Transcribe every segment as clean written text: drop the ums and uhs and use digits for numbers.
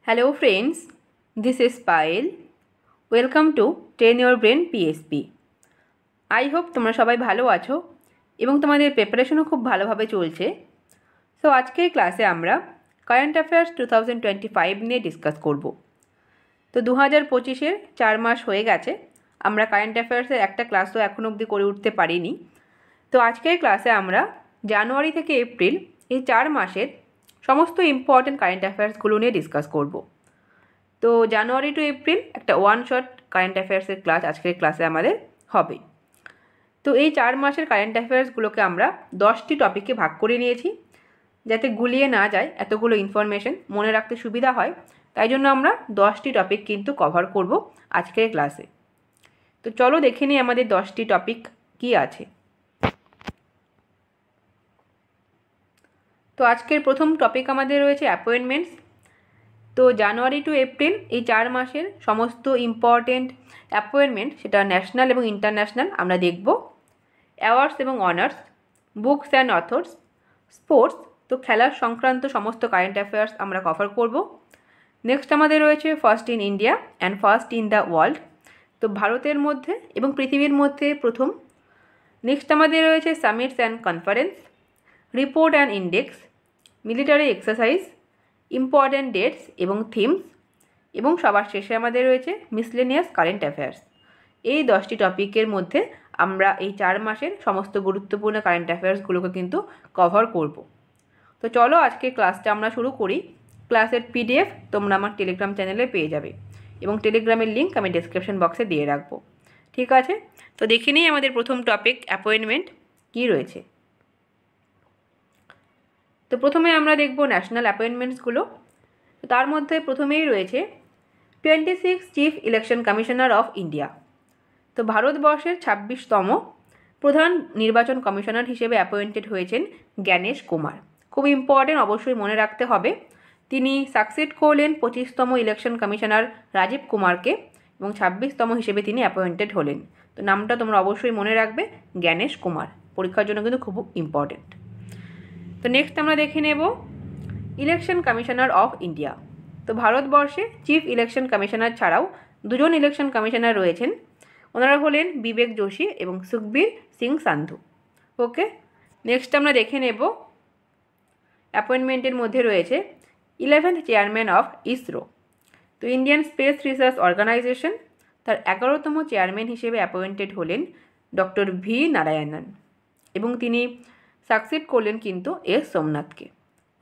Hello friends, this is Payal. Welcome to Train Your Brain PSP. I hope তোমরা সবাই ভালো আছো এবং তোমাদের প্রিপারেশনও খুব ভালোভাবে চলছে। সো আজকের ক্লাসে আমরা কারেন্ট অ্যাফেয়ার্স 2025 নিয়ে ডিসকাস করব। তো 2025-এর 4 মাস হয়ে গেছে, আমরা কারেন্ট অ্যাফেয়ার্সের একটা ক্লাসও এখনও অবধি করে উঠতে পারিনি। তো আজকের ক্লাসে আমরা জানুয়ারি থেকে এপ্রিল এই 4 মাসের সমস্ত ইম্পর্টেন্ট কারেন্ট অ্যাফেয়ার্সগুলো নিয়ে ডিসকাস করব। তো জানুয়ারি টু এপ্রিল একটা ওয়ান শট কারেন্ট অ্যাফেয়ার্সের ক্লাস আজকের ক্লাসে আমাদের হবে। তো এই 4 মাসের কারেন্ট অ্যাফেয়ার্সগুলোকে আমরা 10টি টপিকে ভাগ করে নিয়েছি, যাতে গুলিয়ে না যায়, এতগুলো ইনফরমেশন মনে রাখতে সুবিধা হয়, তাই জন্য আমরা 10টি টপিক কিন্তু কভার করব আজকের ক্লাসে। তো চলো দেখে নিই আমাদের 10টি টপিক কি আছে। তো আজকের প্রথম টপিক আমাদের রয়েছে অ্যাপয়েন্টমেন্টস। তো জানুয়ারি টু এপ্রিল এই 4 মাসের সমস্ত ইম্পর্টেন্ট অ্যাপয়েন্টমেন্ট, সেটা ন্যাশনাল এবং ইন্টারন্যাশনাল, আমরা দেখব। অ্যাওয়ার্ডস এবং honours, books and authors, sports, তো খেলার সংক্রান্ত সমস্ত কারেন্ট অ্যাফেয়ার্স আমরা কভার করব। নেক্সট আমাদের রয়েছে first in India and first in the world, তো ভারতের মধ্যে এবং পৃথিবীর মধ্যে প্রথম। নেক্সট আমাদের রয়েছে summits and conference, report and index, military exercise, important dates এবং থিমস, এবং সবার শেষে আমাদের রয়েছে মিসলেনিয়াস কারেন্ট অ্যাফেয়ার্স। এই 10টি টপিকের মধ্যে আমরা এই 4 মাসের সমস্ত গুরুত্বপূর্ণ কারেন্ট অ্যাফেয়ার্সগুলোকে কিন্তু কভার করব। তো চলো আজকে ক্লাসটা আমরা শুরু করি। ক্লাসের পিডিএফ তোমরা আমার টেলিগ্রাম চ্যানেলে পেয়ে যাবে এবং টেলিগ্রামের লিঙ্ক আমি ডেসক্রিপশন বক্সে দিয়ে রাখবো। ঠিক আছে, তো দেখে নিই আমাদের প্রথম টপিক অ্যাপয়েন্টমেন্ট কী রয়েছে। তো প্রথমে আমরা দেখব ন্যাশনাল অ্যাপয়েন্টমেন্টসগুলো। তো তার মধ্যে প্রথমেই রয়েছে 26 chief election commissioner of India. তো ভারতবর্ষের 26তম প্রধান নির্বাচন কমিশনার হিসেবে অ্যাপয়েন্টেড হয়েছেন জ্ঞানেশ কুমার। খুব ইম্পর্টেন্ট, অবশ্যই মনে রাখতে হবে। তিনি সাকসিড করলেন 25তম ইলেকশন কমিশনার রাজীব কুমারকে এবং 26তম হিসেবে তিনি অ্যাপয়েন্টেড হলেন। তো নামটা তোমরা অবশ্যই মনে রাখবে, জ্ঞানেশ কুমার, পরীক্ষার জন্য কিন্তু খুব ইম্পর্টেন্ট। তো নেক্সট আমরা দেখে নেব ইলেকশন কমিশনার অফ ইন্ডিয়া। তো ভারতবর্ষে চিফ ইলেকশন কমিশনার ছাড়াও দুজন ইলেকশন কমিশনার রয়েছেন, ওনারা হলেন বিবেক যোশী এবং সুখবীর সিং সান্ধু। ওকে, নেক্সট আমরা দেখে নেব অ্যাপয়েন্টমেন্টের মধ্যে রয়েছে 11th চেয়ারম্যান অফ ইসরো। তো ইন্ডিয়ান স্পেস রিসার্চ অর্গানাইজেশন, তার 11তম চেয়ারম্যান হিসেবে অ্যাপয়েন্টেড হলেন ডক্টর ভি নারায়ণন এবং তিনি সাকসিড করলেন কিন্তু এস সোমনাথকে।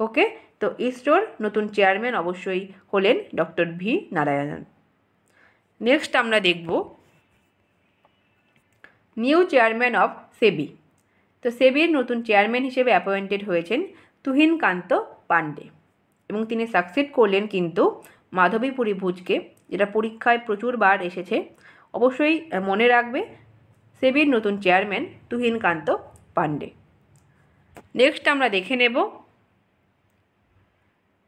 ওকে, তো ইসরোর নতুন চেয়ারম্যান অবশ্যই হলেন ডক্টর ভি নারায়ণন। নেক্সট আমরা দেখব নিউ চেয়ারম্যান অফ সেবি। তো সেবির নতুন চেয়ারম্যান হিসেবে অ্যাপয়েন্টেড হয়েছেন তুহিন কান্ত পান্ডে এবং তিনি সাকসিড করলেন কিন্তু মাধবীপুরী ভুজকে, যেটা পরীক্ষায় প্রচুরবার এসেছে। অবশ্যই মনে রাখবে, সেবির নতুন চেয়ারম্যান তুহিন কান্ত পান্ডে। নেক্সট আমরা দেখে নেব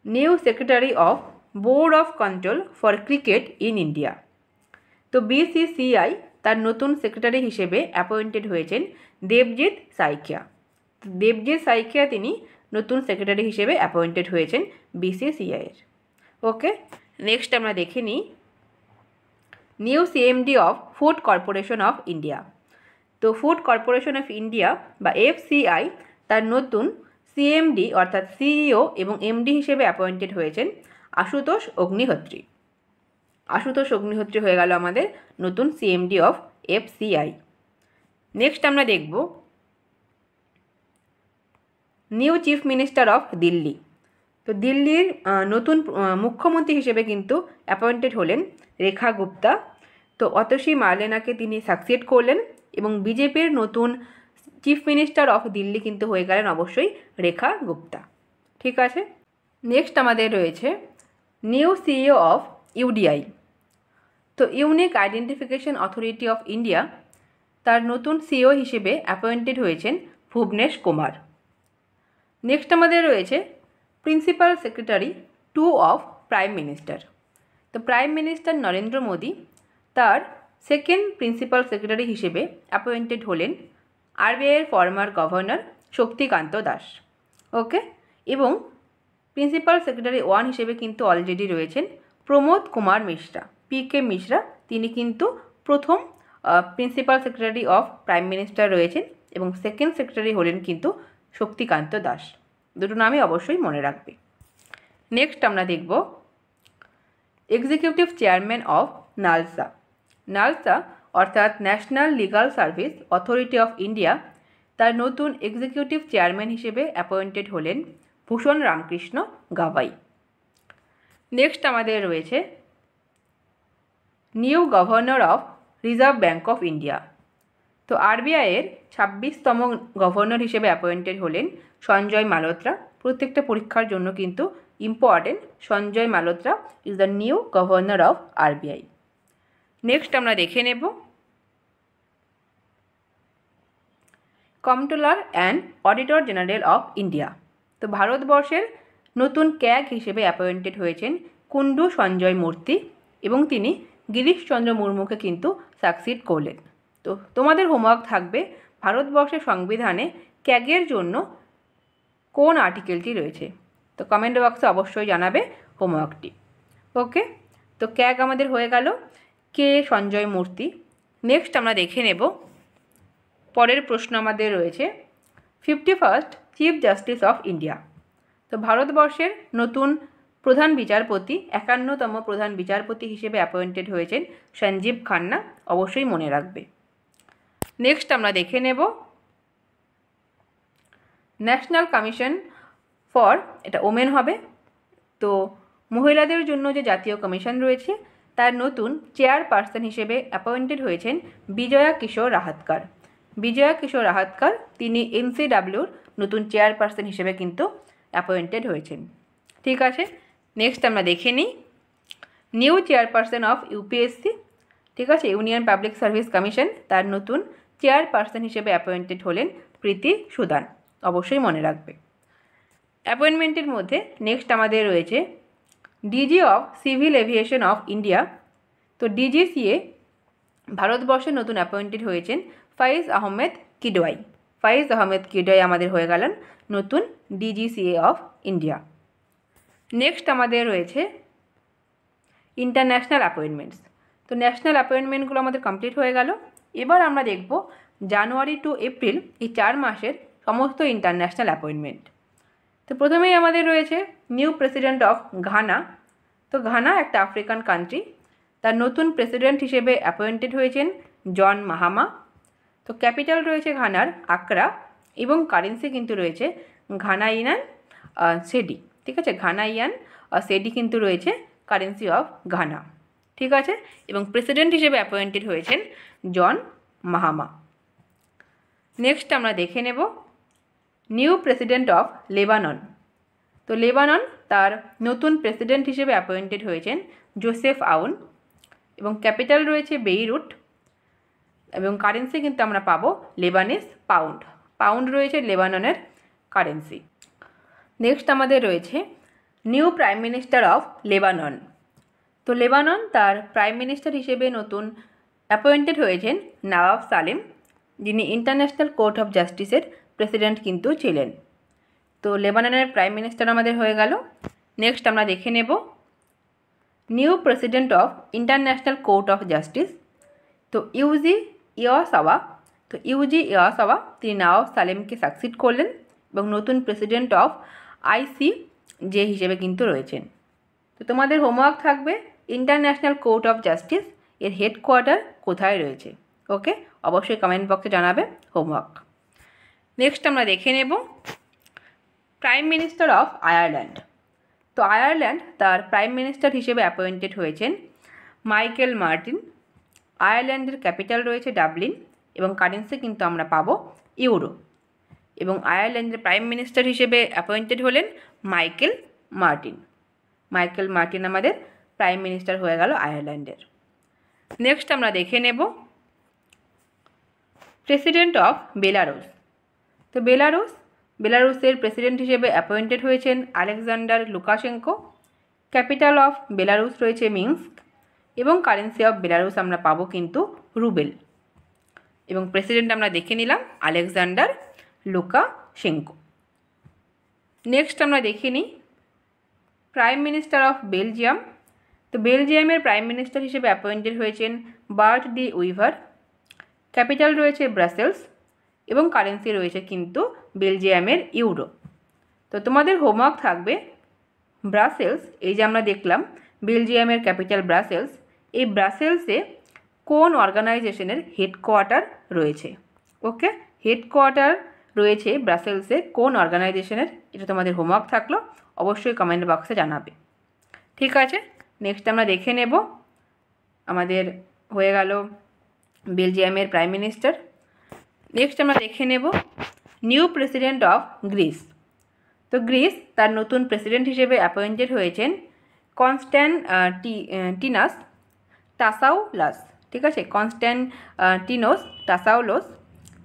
new secretary of board of control for cricket in India. তো বিসিসিআই তার নতুন সেক্রেটারি হিসেবে অ্যাপয়েন্টেড হয়েছেন দেবজিৎ সাইকিয়া। দেবজিৎ সাইকিয়া তিনি নতুন সেক্রেটারি হিসেবে অ্যাপয়েন্টেড হয়েছেন বিসিসিআইয়ের। ওকে, নেক্সট আমরা দেখে নিই new CMD of food corporation of India. তো ফুড কর্পোরেশন অফ ইন্ডিয়া বা এফসিআই তার নতুন সিএমডি অর্থাৎ সিইও এবং এমডি হিসেবে অ্যাপয়েন্টেড হয়েছেন আশুতোষ অগ্নিহোত্রী। আশুতোষ অগ্নিহোত্রী হয়ে গেল আমাদের নতুন সিএমডি অফ এফসিআই। নেক্সট আমরা দেখব new chief minister of Delhi. তো দিল্লির নতুন মুখ্যমন্ত্রী হিসেবে কিন্তু অ্যাপয়েন্টেড হলেন রেখা গুপ্তা। তো অতসী মার্লেনাকে তিনি সাকসিড করলেন এবং বিজেপির নতুন চিফ মিনিস্টার অফ দিল্লি কিন্তু হয়ে গেলেন অবশ্যই রেখা গুপ্তা। ঠিক আছে, নেক্সট আমাদের রয়েছে নিউ সিইও অফ ইউডিআই। তো unique identification authority of India, তার নতুন সিইও হিসেবে অ্যাপয়েন্টেড হয়েছেন ভুবনেশ কুমার। নেক্সট আমাদের রয়েছে principal secretary 2 of prime minister. তো প্রাইম মিনিস্টার নরেন্দ্র মোদী তার সেকেন্ড প্রিন্সিপাল সেক্রেটারি হিসেবে অ্যাপয়েন্টেড হলেন আরবিআইয়ের ফর্মার গভর্নর শক্তিকান্ত দাস। ওকে, এবং প্রিন্সিপাল সেক্রেটারি 1 হিসেবে কিন্তু অলরেডি রয়েছেন প্রমোদ কুমার মিশ্রা, PK মিশ্রা। তিনি কিন্তু প্রথম principal secretary of prime minister রয়েছেন এবং সেকেন্ড সেক্রেটারি হলেন কিন্তু শক্তিকান্ত দাস। দুটো নামই অবশ্যই মনে রাখবে। নেক্সট আমরা দেখব executive chairman of NALSA. NALSA অর্থাৎ national legal service authority of India, তার নতুন এক্সিকিউটিভ চেয়ারম্যান হিসেবে অ্যাপয়েন্টেড হলেন ভূষণ রামকৃষ্ণ গাভাই। নেক্সট আমাদের রয়েছে new governor of reserve bank of India. তো আরবিআইয়ের 26তম গভর্নর হিসেবে অ্যাপয়েন্টেড হলেন সঞ্জয় মালহোত্রা। প্রত্যেকটা পরীক্ষার জন্য কিন্তু important, Sanjay Malhotra is the new governor of RBI. Next আমরা দেখে নেব comptroller and auditor general of India. তো ভারতবর্ষের নতুন ক্যাগ হিসেবে অ্যাপয়েন্টেড হয়েছেন কুন্ডু সঞ্জয় মূর্তি এবং তিনি গিরিশচন্দ্র মুর্মুকে কিন্তু সাকসিড করলেন। তো তোমাদের হোমওয়ার্ক থাকবে ভারতবর্ষের সংবিধানে ক্যাগের জন্য কোন আর্টিকেলটি রয়েছে। তো কমেন্ট বক্সে অবশ্যই জানাবে হোমওয়ার্কটি। ওকে, তো ক্যাগ আমাদের হয়ে গেল কে সঞ্জয় মূর্তি। নেক্সট আমরা দেখে নেব পরের প্রশ্ন আমাদের রয়েছে 51st chief justice of India. তো ভারতবর্ষের নতুন প্রধান বিচারপতি 51তম প্রধান বিচারপতি হিসেবে অ্যাপয়েন্টেড হয়েছেন সঞ্জীব খান্না, অবশ্যই মনে রাখবে। নেক্সট আমরা দেখে নেব ন্যাশনাল কমিশন ফর, এটা ওমেন হবে। তো মহিলাদের জন্য যে জাতীয় কমিশন রয়েছে তার নতুন চেয়ারপারসন হিসেবে অ্যাপয়েন্টেড হয়েছেন বিজয়া কিশোর রাহাতকার। বিজয়া কিশোর রাহাতকার তিনি NCWর নতুন চেয়ারপারসন হিসেবে কিন্তু অ্যাপয়েন্টেড হয়েছেন। ঠিক আছে, নেক্সট আমরা দেখে নিই নিউ চেয়ারপারসন অফ UPSC। ঠিক আছে, ইউনিয়ন পাবলিক সার্ভিস কমিশন, তার নতুন চেয়ারপারসন হিসেবে অ্যাপয়েন্টেড হলেন প্রীতি সুদান, অবশ্যই মনে রাখবে। অ্যাপয়েন্টমেন্টের মধ্যে নেক্সট আমাদের রয়েছে DG of civil aviation of India. তো DGCA ভারতবর্ষের নতুন অ্যাপয়েন্টেড হয়েছেন ফাইজ আহমেদ কিডওয়াই। ফাইজ আহমেদ কিডওয়াই আমাদের হয়ে গেলেন নতুন DGCA অফ ইন্ডিয়া। নেক্সট আমাদের রয়েছে ইন্টারন্যাশনাল অ্যাপয়েন্টমেন্টস। তো ন্যাশনাল অ্যাপয়েন্টমেন্টগুলো আমাদের কমপ্লিট হয়ে গেল। এবার আমরা দেখব জানুয়ারি টু এপ্রিল এই 4 মাসের সমস্ত ইন্টারন্যাশনাল অ্যাপয়েন্টমেন্ট। তো প্রথমেই আমাদের রয়েছে নিউ প্রেসিডেন্ট অফ ঘানা। তো ঘানা একটা আফ্রিকান কান্ট্রি, তার নতুন প্রেসিডেন্ট হিসেবে অ্যাপয়েন্টেড হয়েছেন জন মাহামা। তো ক্যাপিটাল রয়েছে ঘানার আকরা এবং কারেন্সি কিন্তু রয়েছে ঘানাইয়ান সেডি। ঠিক আছে, ঘানাইয়ান সেডি কিন্তু রয়েছে কারেন্সি অফ ঘানা। ঠিক আছে, এবং প্রেসিডেন্ট হিসেবে অ্যাপয়েন্টেড হয়েছেন জন মাহামা। নেক্সট আমরা দেখে নেব নিউ প্রেসিডেন্ট অফ লেবানন। তো লেবানন তার নতুন প্রেসিডেন্ট হিসেবে অ্যাপয়েন্টেড হয়েছেন জোসেফ আউন এবং ক্যাপিটাল রয়েছে বেইরুট এবং কারেন্সি কিন্তু আমরা পাবো লেবানিজ পাউন্ড। পাউন্ড রয়েছে লেবাননের কারেন্সি। নেক্সট আমাদের রয়েছে new prime minister of Lebanon. তো লেবানন তার প্রাইম মিনিস্টার হিসেবে নতুন অ্যাপয়েন্টেড হয়েছেন নওয়াব সালেম, যিনি ইন্টারন্যাশনাল কোর্ট অফ জাস্টিসের প্রেসিডেন্ট কিন্তু ছিলেন। তো লেবাননের প্রাইম মিনিস্টার আমাদের হয়ে গেল। নেক্সট আমরা দেখে নেব new president of international court of justice. তো ইউজি ইয়াসাওয়া। তো ইউজি ইয়াসাওয়া তিনি নওয়াব সালেমকে সাকসিড করলেন এবং নতুন প্রেসিডেন্ট অফ ICJ হিসেবে কিন্তু রয়েছেন। তো তোমাদের হোমওয়ার্ক থাকবে ইন্টারন্যাশনাল কোর্ট অফ জাস্টিস এর হেডকোয়ার্টার কোথায় রয়েছে। ওকে, অবশ্যই কমেন্ট বক্সে জানাবে হোমওয়ার্ক। নেক্সট আমরা দেখে নেব প্রাইম মিনিস্টার অফ আয়ারল্যান্ড। তো আয়ারল্যান্ড তার প্রাইম মিনিস্টার হিসেবে অ্যাপয়েন্টেড হয়েছেন মাইকেল মার্টিন। আয়ারল্যান্ডের ক্যাপিটাল রয়েছে ডাবলিন এবং কারেন্সি কিন্তু আমরা পাবো ইউরো এবং আয়ারল্যান্ডের প্রাইম মিনিস্টার হিসেবে অ্যাপয়েন্টেড হলেন মাইকেল মার্টিন। মাইকেল মার্টিন আমাদের প্রাইম মিনিস্টার হয়ে গেল আয়ারল্যান্ডের। নেক্সট আমরা দেখে নেব প্রেসিডেন্ট অফ বেলারুস। তো বেলারুসের প্রেসিডেন্ট হিসেবে অ্যাপয়েন্টেড হয়েছেন Alexander Lukashenko. Capital of Belarus রয়েছে মিন্স্ক এবং কারেন্সি অফ বেলারুস আমরা পাবো কিন্তু রুবেল এবং প্রেসিডেন্ট আমরা দেখে নিলাম আলেকজান্ডার লুকাশেঙ্কো। নেক্সট আমরা দেখে নিই প্রাইম মিনিস্টার অফ বেলজিয়াম। তো বেলজিয়ামের প্রাইম মিনিস্টার হিসেবে অ্যাপয়েন্টেড হয়েছেন বার্ট ডি উইভার। ক্যাপিটাল রয়েছে ব্রাসেলস এবং কারেন্সি রয়েছে কিন্তু বেলজিয়ামের ইউরো। তো তোমাদের হোমওয়ার্ক থাকবে ব্রাসেলস, এই যে আমরা দেখলাম বেলজিয়ামের ক্যাপিটাল ব্রাসেলস, এই ব্রাসেলসে কোন অর্গানাইজেশনের হেডকোয়ার্টার রয়েছে। ওকে, হেডকোয়ার্টার রয়েছে ব্রাসেলসে কোন অর্গানাইজেশনের, এটা তোমাদের হোমওয়ার্ক থাকলো, অবশ্যই কমেন্ট বক্সে জানাবে। ঠিক আছে, নেক্সট আমরা দেখে নেব, আমাদের হয়ে গেল বেলজিয়ামের প্রাইম মিনিস্টার। নেক্সট আমরা দেখে নেব নিউ প্রেসিডেন্ট অফ গ্রিস। তো গ্রিস তার নতুন প্রেসিডেন্ট হিসেবে অ্যাপয়েন্টেড হয়েছেন কনস্ট্যান্টিনাস টাসাউলাস। ঠিক আছে, কনস্ট্যান্টিনোস টাসাউলোস,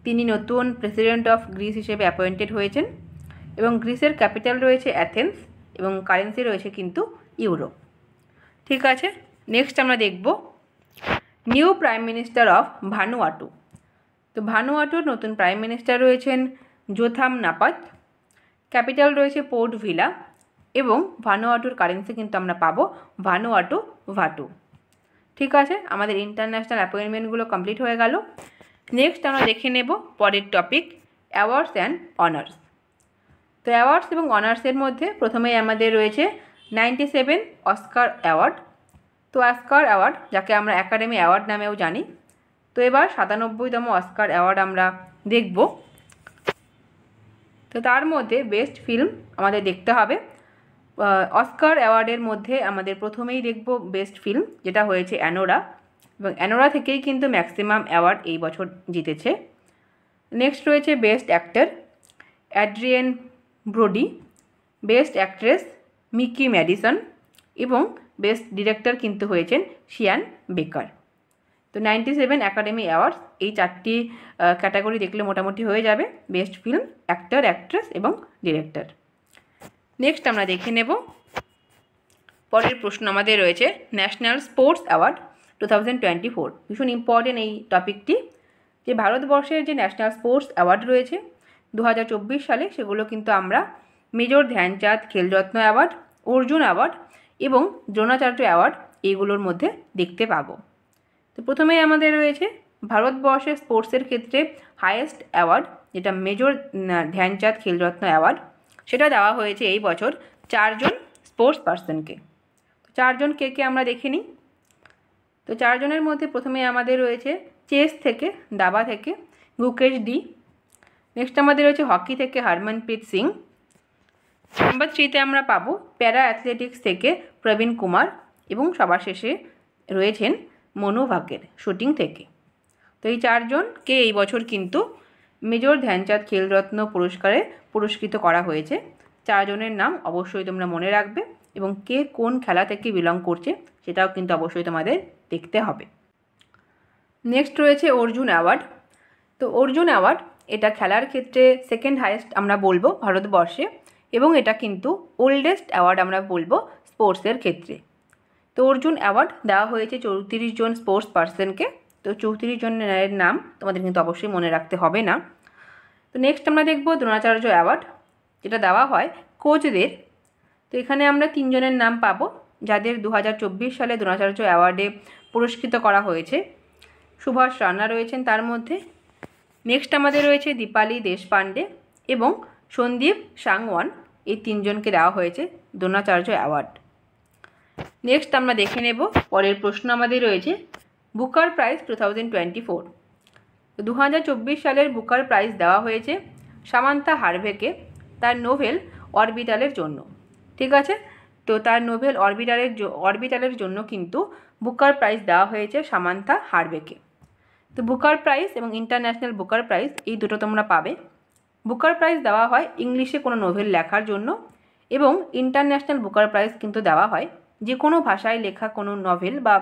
তিনি নতুন প্রেসিডেন্ট অফ গ্রিস হিসেবে অ্যাপয়েন্টেড হয়েছেন এবং গ্রিসের ক্যাপিটাল রয়েছে অ্যাথেন্স এবং কারেন্সি রয়েছে কিন্তু ইউরো। ঠিক আছে, নেক্সট আমরা দেখব নিউ প্রাইম মিনিস্টার অফ ভানুয়াটু। তো ভানুয়াটুর নতুন প্রাইম মিনিস্টার রয়েছেন জোথাম নাপাত, ক্যাপিটাল রয়েছে পোর্ট ভিলা এবং ভানুয়াটুর কারেন্সি কিন্তু আমরা পাবো ভানুয়াটু ভাটু। ঠিক আছে, আমাদের ইন্টারন্যাশনাল অ্যাপয়েন্টমেন্টগুলো কমপ্লিট হয়ে গেল। নেক্সট আমরা দেখে নেব পরের টপিক অ্যাওয়ার্ডস অ্যান্ড অনার্স। তো অ্যাওয়ার্ডস এবং অনার্সের মধ্যে প্রথমেই আমাদের রয়েছে 97 অস্কার অ্যাওয়ার্ড। তো অস্কার অ্যাওয়ার্ড, যাকে আমরা একাডেমি অ্যাওয়ার্ড নামেও জানি, তো এবার 97তম অস্কার অ্যাওয়ার্ড আমরা দেখব। তো তার মধ্যে বেস্ট ফিল্ম আমাদের দেখতে হবে। অস্কার অ্যাওয়ার্ডের মধ্যে আমাদের প্রথমেই দেখব বেস্ট ফিল্ম, যেটা হয়েছে অ্যানোরা, এবং অ্যানোরা থেকেই কিন্তু ম্যাক্সিমাম অ্যাওয়ার্ড এই বছর জিতেছে। নেক্সট রয়েছে best actor Adrien Brody, best actress Mickey Madison এবং বেস্ট ডিরেক্টর কিন্তু হয়েছেন শিয়ান বেকার। তো 97 একাডেমি অ্যাওয়ার্ডস, এই চারটি ক্যাটাগরি দেখলে মোটামুটি হয়ে যাবে, বেস্ট ফিল্ম, অ্যাক্টর, অ্যাক্ট্রেস এবং ডিরেক্টর। নেক্সট আমরা দেখে নেব পরের প্রশ্ন আমাদের রয়েছে ন্যাশনাল স্পোর্টস অ্যাওয়ার্ড 2024। ভীষণ ইম্পর্টেন্ট এই টপিকটি, যে ভারতবর্ষের যে ন্যাশনাল স্পোর্টস অ্যাওয়ার্ড রয়েছে 2024 সালে, সেগুলো কিন্তু আমরা major Dhyan Chand Khel Ratna award, Arjuna award এবং দ্রোণাচার্য অ্যাওয়ার্ড এইগুলোর মধ্যে দেখতে পাবো। তো প্রথমেই আমাদের রয়েছে ভারতবর্ষের স্পোর্টসের ক্ষেত্রে হায়েস্ট অ্যাওয়ার্ড, যেটা মেজর ধ্যানচাঁদ খেলরত্ন অ্যাওয়ার্ড, সেটা দেওয়া হয়েছে এই বছর 4 জন স্পোর্টস পার্সনকে। তো 4 জন কে কে আমরা দেখে নিই। তো 4 জনের মধ্যে প্রথমে আমাদের রয়েছে চেস থেকে, দাবা থেকে গুকেশ ডি। নেক্সট আমাদের রয়েছে হকি থেকে হরমনপ্রীত সিং। নাম্বার 3তে আমরা পাবো প্যারা অ্যাথলেটিক্স থেকে প্রবীণ কুমার এবং সবার শেষে রয়েছেন মনু ভাকের শুটিং থেকে। তো এই 4 জনকে এই বছর কিন্তু মেজর ধ্যানচাঁদ খেলরত্ন পুরস্কারে পুরস্কৃত করা হয়েছে। 4 জনের নাম অবশ্যই তোমরা মনে রাখবে এবং কে কোন খেলা থেকে বিলং করছে সেটাও কিন্তু অবশ্যই তোমাদের দেখতে হবে। নেক্সট রয়েছে অর্জুন অ্যাওয়ার্ড। তো অর্জুন অ্যাওয়ার্ড, এটা খেলার ক্ষেত্রে সেকেন্ড হাইয়েস্ট আমরা বলবো ভারতবর্ষে, এবং এটা কিন্তু ওল্ডেস্ট অ্যাওয়ার্ড আমরা বলবো স্পোর্টসের ক্ষেত্রে। তো অর্জুন অ্যাওয়ার্ড দেওয়া হয়েছে 34 জন স্পোর্টস পার্সনকে। তো 34 জনের নাম তোমাদের কিন্তু অবশ্যই মনে রাখতে হবে না। তো নেক্সট আমরা দেখব দ্রোণাচার্য অ্যাওয়ার্ড, যেটা দেওয়া হয় কোচদের। তো এখানে আমরা 3 জনের নাম পাবো যাদের 2024 সালে দ্রোণাচার্য অ্যাওয়ার্ডে পুরস্কৃত করা হয়েছে। সুভাষ রানা রয়েছেন তার মধ্যে। নেক্সট আমাদের রয়েছে দীপালি দেশপান্ডে এবং সন্দীপ সাংওয়ান, এই 3 জনকে দেওয়া হয়েছে দ্রোণাচার্য অ্যাওয়ার্ড। নেক্সট আমরা দেখে নেব পরের প্রশ্ন আমাদের রয়েছে বুকার প্রাইজ 2024। তো 2024 সালের বুকার প্রাইজ দেওয়া হয়েছে সামান্থা হারভেকে তার নোভেল অরবিটালের জন্য। ঠিক আছে, তো তার নোভেল অরবিটালের জন্য কিন্তু বুকার প্রাইজ দেওয়া হয়েছে সামান্থা হারভেকে। তো বুকার প্রাইজ এবং ইন্টারন্যাশনাল বুকার প্রাইজ এই দুটো তোমরা পাবে। বুকার প্রাইজ দেওয়া হয় ইংলিশে কোনো নোভেল লেখার জন্য, এবং ইন্টারন্যাশনাল বুকার প্রাইজ কিন্তু দেওয়া হয় যে কোনো ভাষায় লেখা কোনো নভেল বা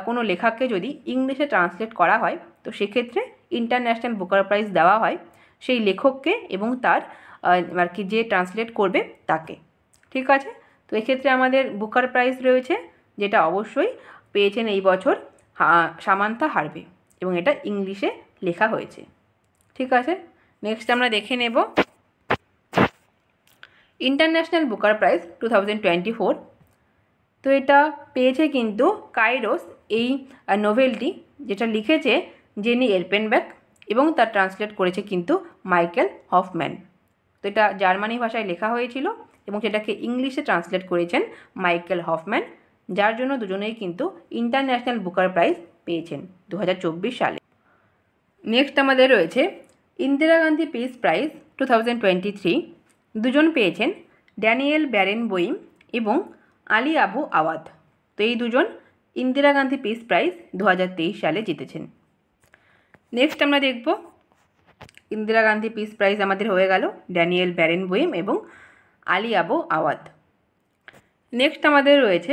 কোনো লেখাকে যদি ইংলিশে ট্রান্সলেট করা হয়, তো সেক্ষেত্রে ইন্টারন্যাশনাল বুকার প্রাইজ দেওয়া হয় সেই লেখককে এবং তার আর কি যে ট্রান্সলেট করবে তাকে। ঠিক আছে, তো এক্ষেত্রে আমাদের বুকার প্রাইজ রয়েছে, যেটা অবশ্যই পেয়েছেন এই বছর সামান্থা হারভে, এবং এটা ইংলিশে লেখা হয়েছে। ঠিক আছে, নেক্সট আমরা দেখে নেব ইন্টারন্যাশনাল বুকার প্রাইজ 2024। তো এটা পেয়েছে কিন্তু কাইরোস, এই নোভেলটি, যেটা লিখেছে জেনি এলপেনব্যাক এবং তার ট্রান্সলেট করেছে কিন্তু মাইকেল হফম্যান। তো এটা জার্মানি ভাষায় লেখা হয়েছিল এবং সেটাকে ইংলিশে ট্রান্সলেট করেছেন মাইকেল হফম্যান, যার জন্য দুজনেই কিন্তু ইন্টারন্যাশনাল বুকার প্রাইজ পেয়েছেন 2024 সালে। নেক্সট আমাদের রয়েছে ইন্দিরা গান্ধী পিস প্রাইজ 2023। দুজন পেয়েছেন ড্যানিয়েল ব্যারেনবোইম এবং আলী আবু আওয়াদ। তো এই দুজন ইন্দিরা গান্ধী পিস প্রাইজ 2023 সালে জিতেছেন। নেক্সট আমরা দেখব ইন্দিরা গান্ধী পিস প্রাইজ আমাদের হয়ে গেল ড্যানিয়েল ব্যারেনবোইম এবং আলী আবু আওয়াদ। নেক্সট আমাদের রয়েছে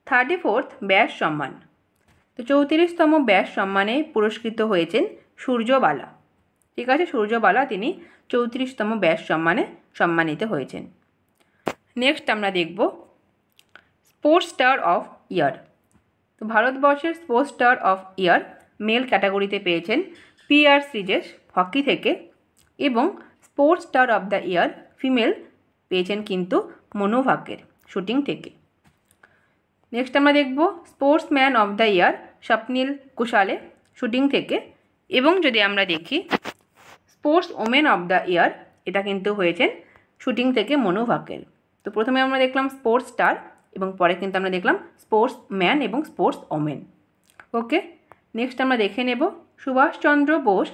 34th ব্যাস সম্মান। তো 34তম ব্যাস সম্মানে পুরস্কৃত হয়েছেন সূর্যবালা। ঠিক আছে, সূর্যবালা তিনি 34তম ব্যাস সম্মানে সম্মানিত হয়েছেন। নেক্সট আমরা দেখব স্পোর্টস স্টার অফ ইয়ার। তো ভারতবর্ষের sports star of year male ক্যাটাগরিতে পেয়েছেন PR শ্রীজেশ হকি থেকে, এবং sports star of the year female পেয়েছেন কিন্তু মনু ভাকের শুটিং থেকে। নেক্সট আমরা দেখব sportsman of the year Swapnil Kusale shooting থেকে, এবং যদি আমরা দেখি sports women of the year এটা কিন্তু হয়েছেন শুটিং থেকে মনু ভাকের। তো প্রথমে আমরা দেখলাম স্পোর্টস স্টার এবং পরে কিন্তু আমরা দেখলাম স্পোর্টস ম্যান এবং স্পোর্টস ওমেন। ওকে, নেক্সট আমরা দেখে নেব সুভাষচন্দ্র বোস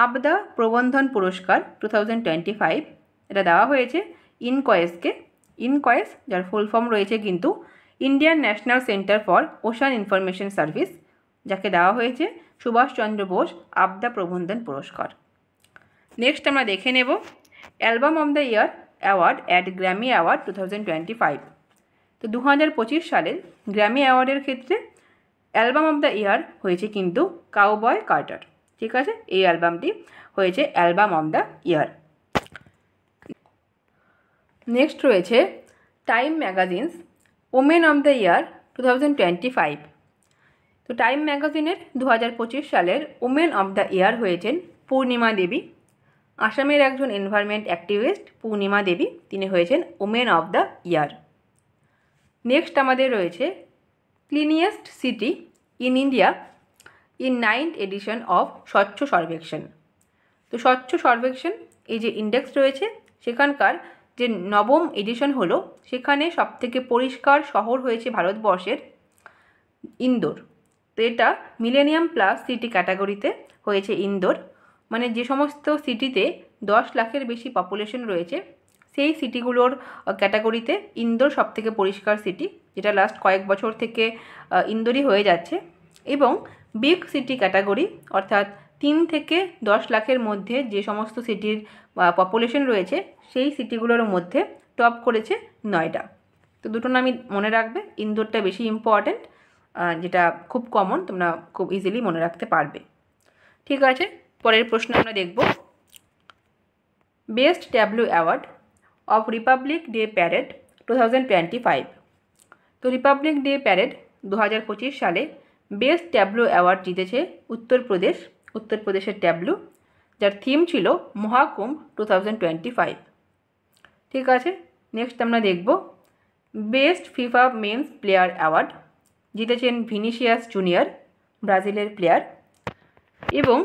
আবদা প্রবন্ধন পুরস্কার 2025। এটা দেওয়া হয়েছে ইনকয়েসকে। ইনকয়েস যার ফুল ফর্ম রয়েছে কিন্তু Indian national centre for ocean information service, যাকে দেওয়া হয়েছে সুভাষচন্দ্র বোস আবদা প্রবন্ধন পুরস্কার। নেক্সট আমরা দেখে নেব album of the year award at Grammy award 2025। তো 2025 সালের গ্র্যামি অ্যাওয়ার্ডের ক্ষেত্রে অ্যালবাম অফ দ্য ইয়ার হয়েছে কিন্তু কাউবয় কার্টার। ঠিক আছে, এই অ্যালবামটি হয়েছে album of the year. Next রয়েছে time magazine's women of the year 2025। তো টাইম ম্যাগাজিনের 2025 সালের ওমেন অফ দ্য ইয়ার হয়েছেন পূর্ণিমা দেবী। আসামের একজন এনভায়রনমেন্ট অ্যাক্টিভিস্ট পূর্ণিমা দেবী, তিনি হয়েছেন women of the year. Next আমাদের রয়েছে cleanest city in India in 9th edition of স্বচ্ছ সর্বেক্ষণ। তো স্বচ্ছ সর্বেক্ষণ এই যে ইন্ডেক্স রয়েছে সেখানকার যে 9ম এডিশন হলো, সেখানে সবথেকে পরিষ্কার শহর হয়েছে ভারতবর্ষের ইন্দোর। তো এটা মিলেনিয়াম প্লাস সিটি ক্যাটাগরিতে হয়েছে ইন্দোর, মানে যে সমস্ত সিটিতে 10 লাখের বেশি পপুলেশন রয়েছে সেই সিটিগুলোর ক্যাটাগরিতে ইন্দোর সবথেকে পরিষ্কার সিটি, যেটা লাস্ট কয়েক বছর থেকে ইন্দোরই হয়ে যাচ্ছে। এবং বিগ সিটি ক্যাটাগরি অর্থাৎ 3 থেকে 10 লাখের মধ্যে যে সমস্ত সিটির পপুলেশন রয়েছে সেই সিটিগুলোর মধ্যে টপ করেছে নয়ডা। তো দুটো নামই মনে রাখবে, ইন্দোরটা বেশি ইম্পর্ট্যান্ট, যেটা খুব কমন, তোমরা খুব ইজিলি মনে রাখতে পারবে। ঠিক আছে, পরের প্রশ্ন আমরা দেখব best tableau award of Republic day parade 2025। তো রিপাবলিক ডে প্যারেড 2025 সালে বেস্ট ট্যাবলো অ্যাওয়ার্ড জিতেছে উত্তরপ্রদেশের ট্যাবলো, যার থিম ছিল মহাকুম্ভ 2025। ঠিক আছে, নেক্সট আমরা দেখব best FIFA men's player award জিতেছেন ভিনিসিয়াস জুনিয়র, ব্রাজিলের প্লেয়ার, এবং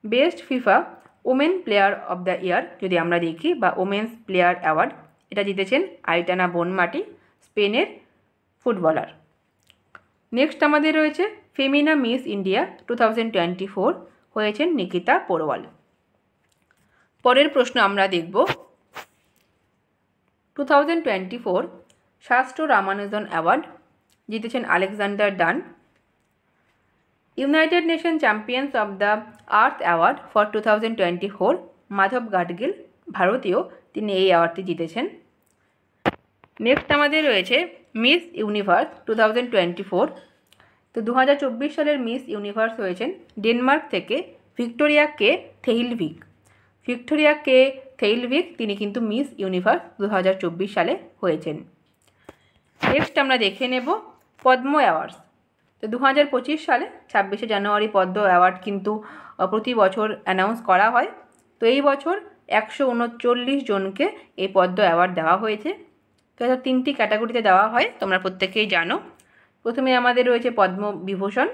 best FIFA women player of the year যদি আমরা দেখি বা ওমেন্স প্লেয়ার অ্যাওয়ার্ড এটা জিতেছেন আইটানা বনমাটি, স্পেনের ফুটবলার। নেক্সট আমাদের রয়েছে ফেমিনা মিস ইন্ডিয়া 2024 হয়েছেন নিকিতা পোরওয়াল। পরের প্রশ্ন আমরা দেখব 2024 শাস্ত্র রামানুজন অ্যাওয়ার্ড জিতেছেন Alexander Dunn. United Nation champions of the earth award for 2024 Madhav Gadgil, ভারতীয়, তিনি এই অ্যাওয়ার্ডটি জিতেছেন। নেক্সট আমাদের রয়েছে মিস ইউনিভার্স 2024। তো 2024 সালের মিস ইউনিভার্স হয়েছেন ডেনমার্ক থেকে ভিক্টোরিয়া কে থেইলভিক। ভিক্টোরিয়া কে থেইলভিক তিনি কিন্তু মিস ইউনিভার্স 2024 সালে হয়েছেন। নেক্সট আমরা দেখে নেব পদ্ম অ্যাওয়ার্ডস। তো 2025 সালে 26শে জানুয়ারি পদ্ম অ্যাওয়ার্ড কিন্তু প্রতি বছর অ্যানাউন্স করা হয়। তো এই বছর 139 জনকে এই পদ্ম অ্যাওয়ার্ড দেওয়া হয়েছে। তো এটা 3টি ক্যাটাগরিতে দেওয়া হয়, তোমরা প্রত্যেকেই জানো। প্রথমে আমাদের রয়েছে পদ্মবিভূষণ,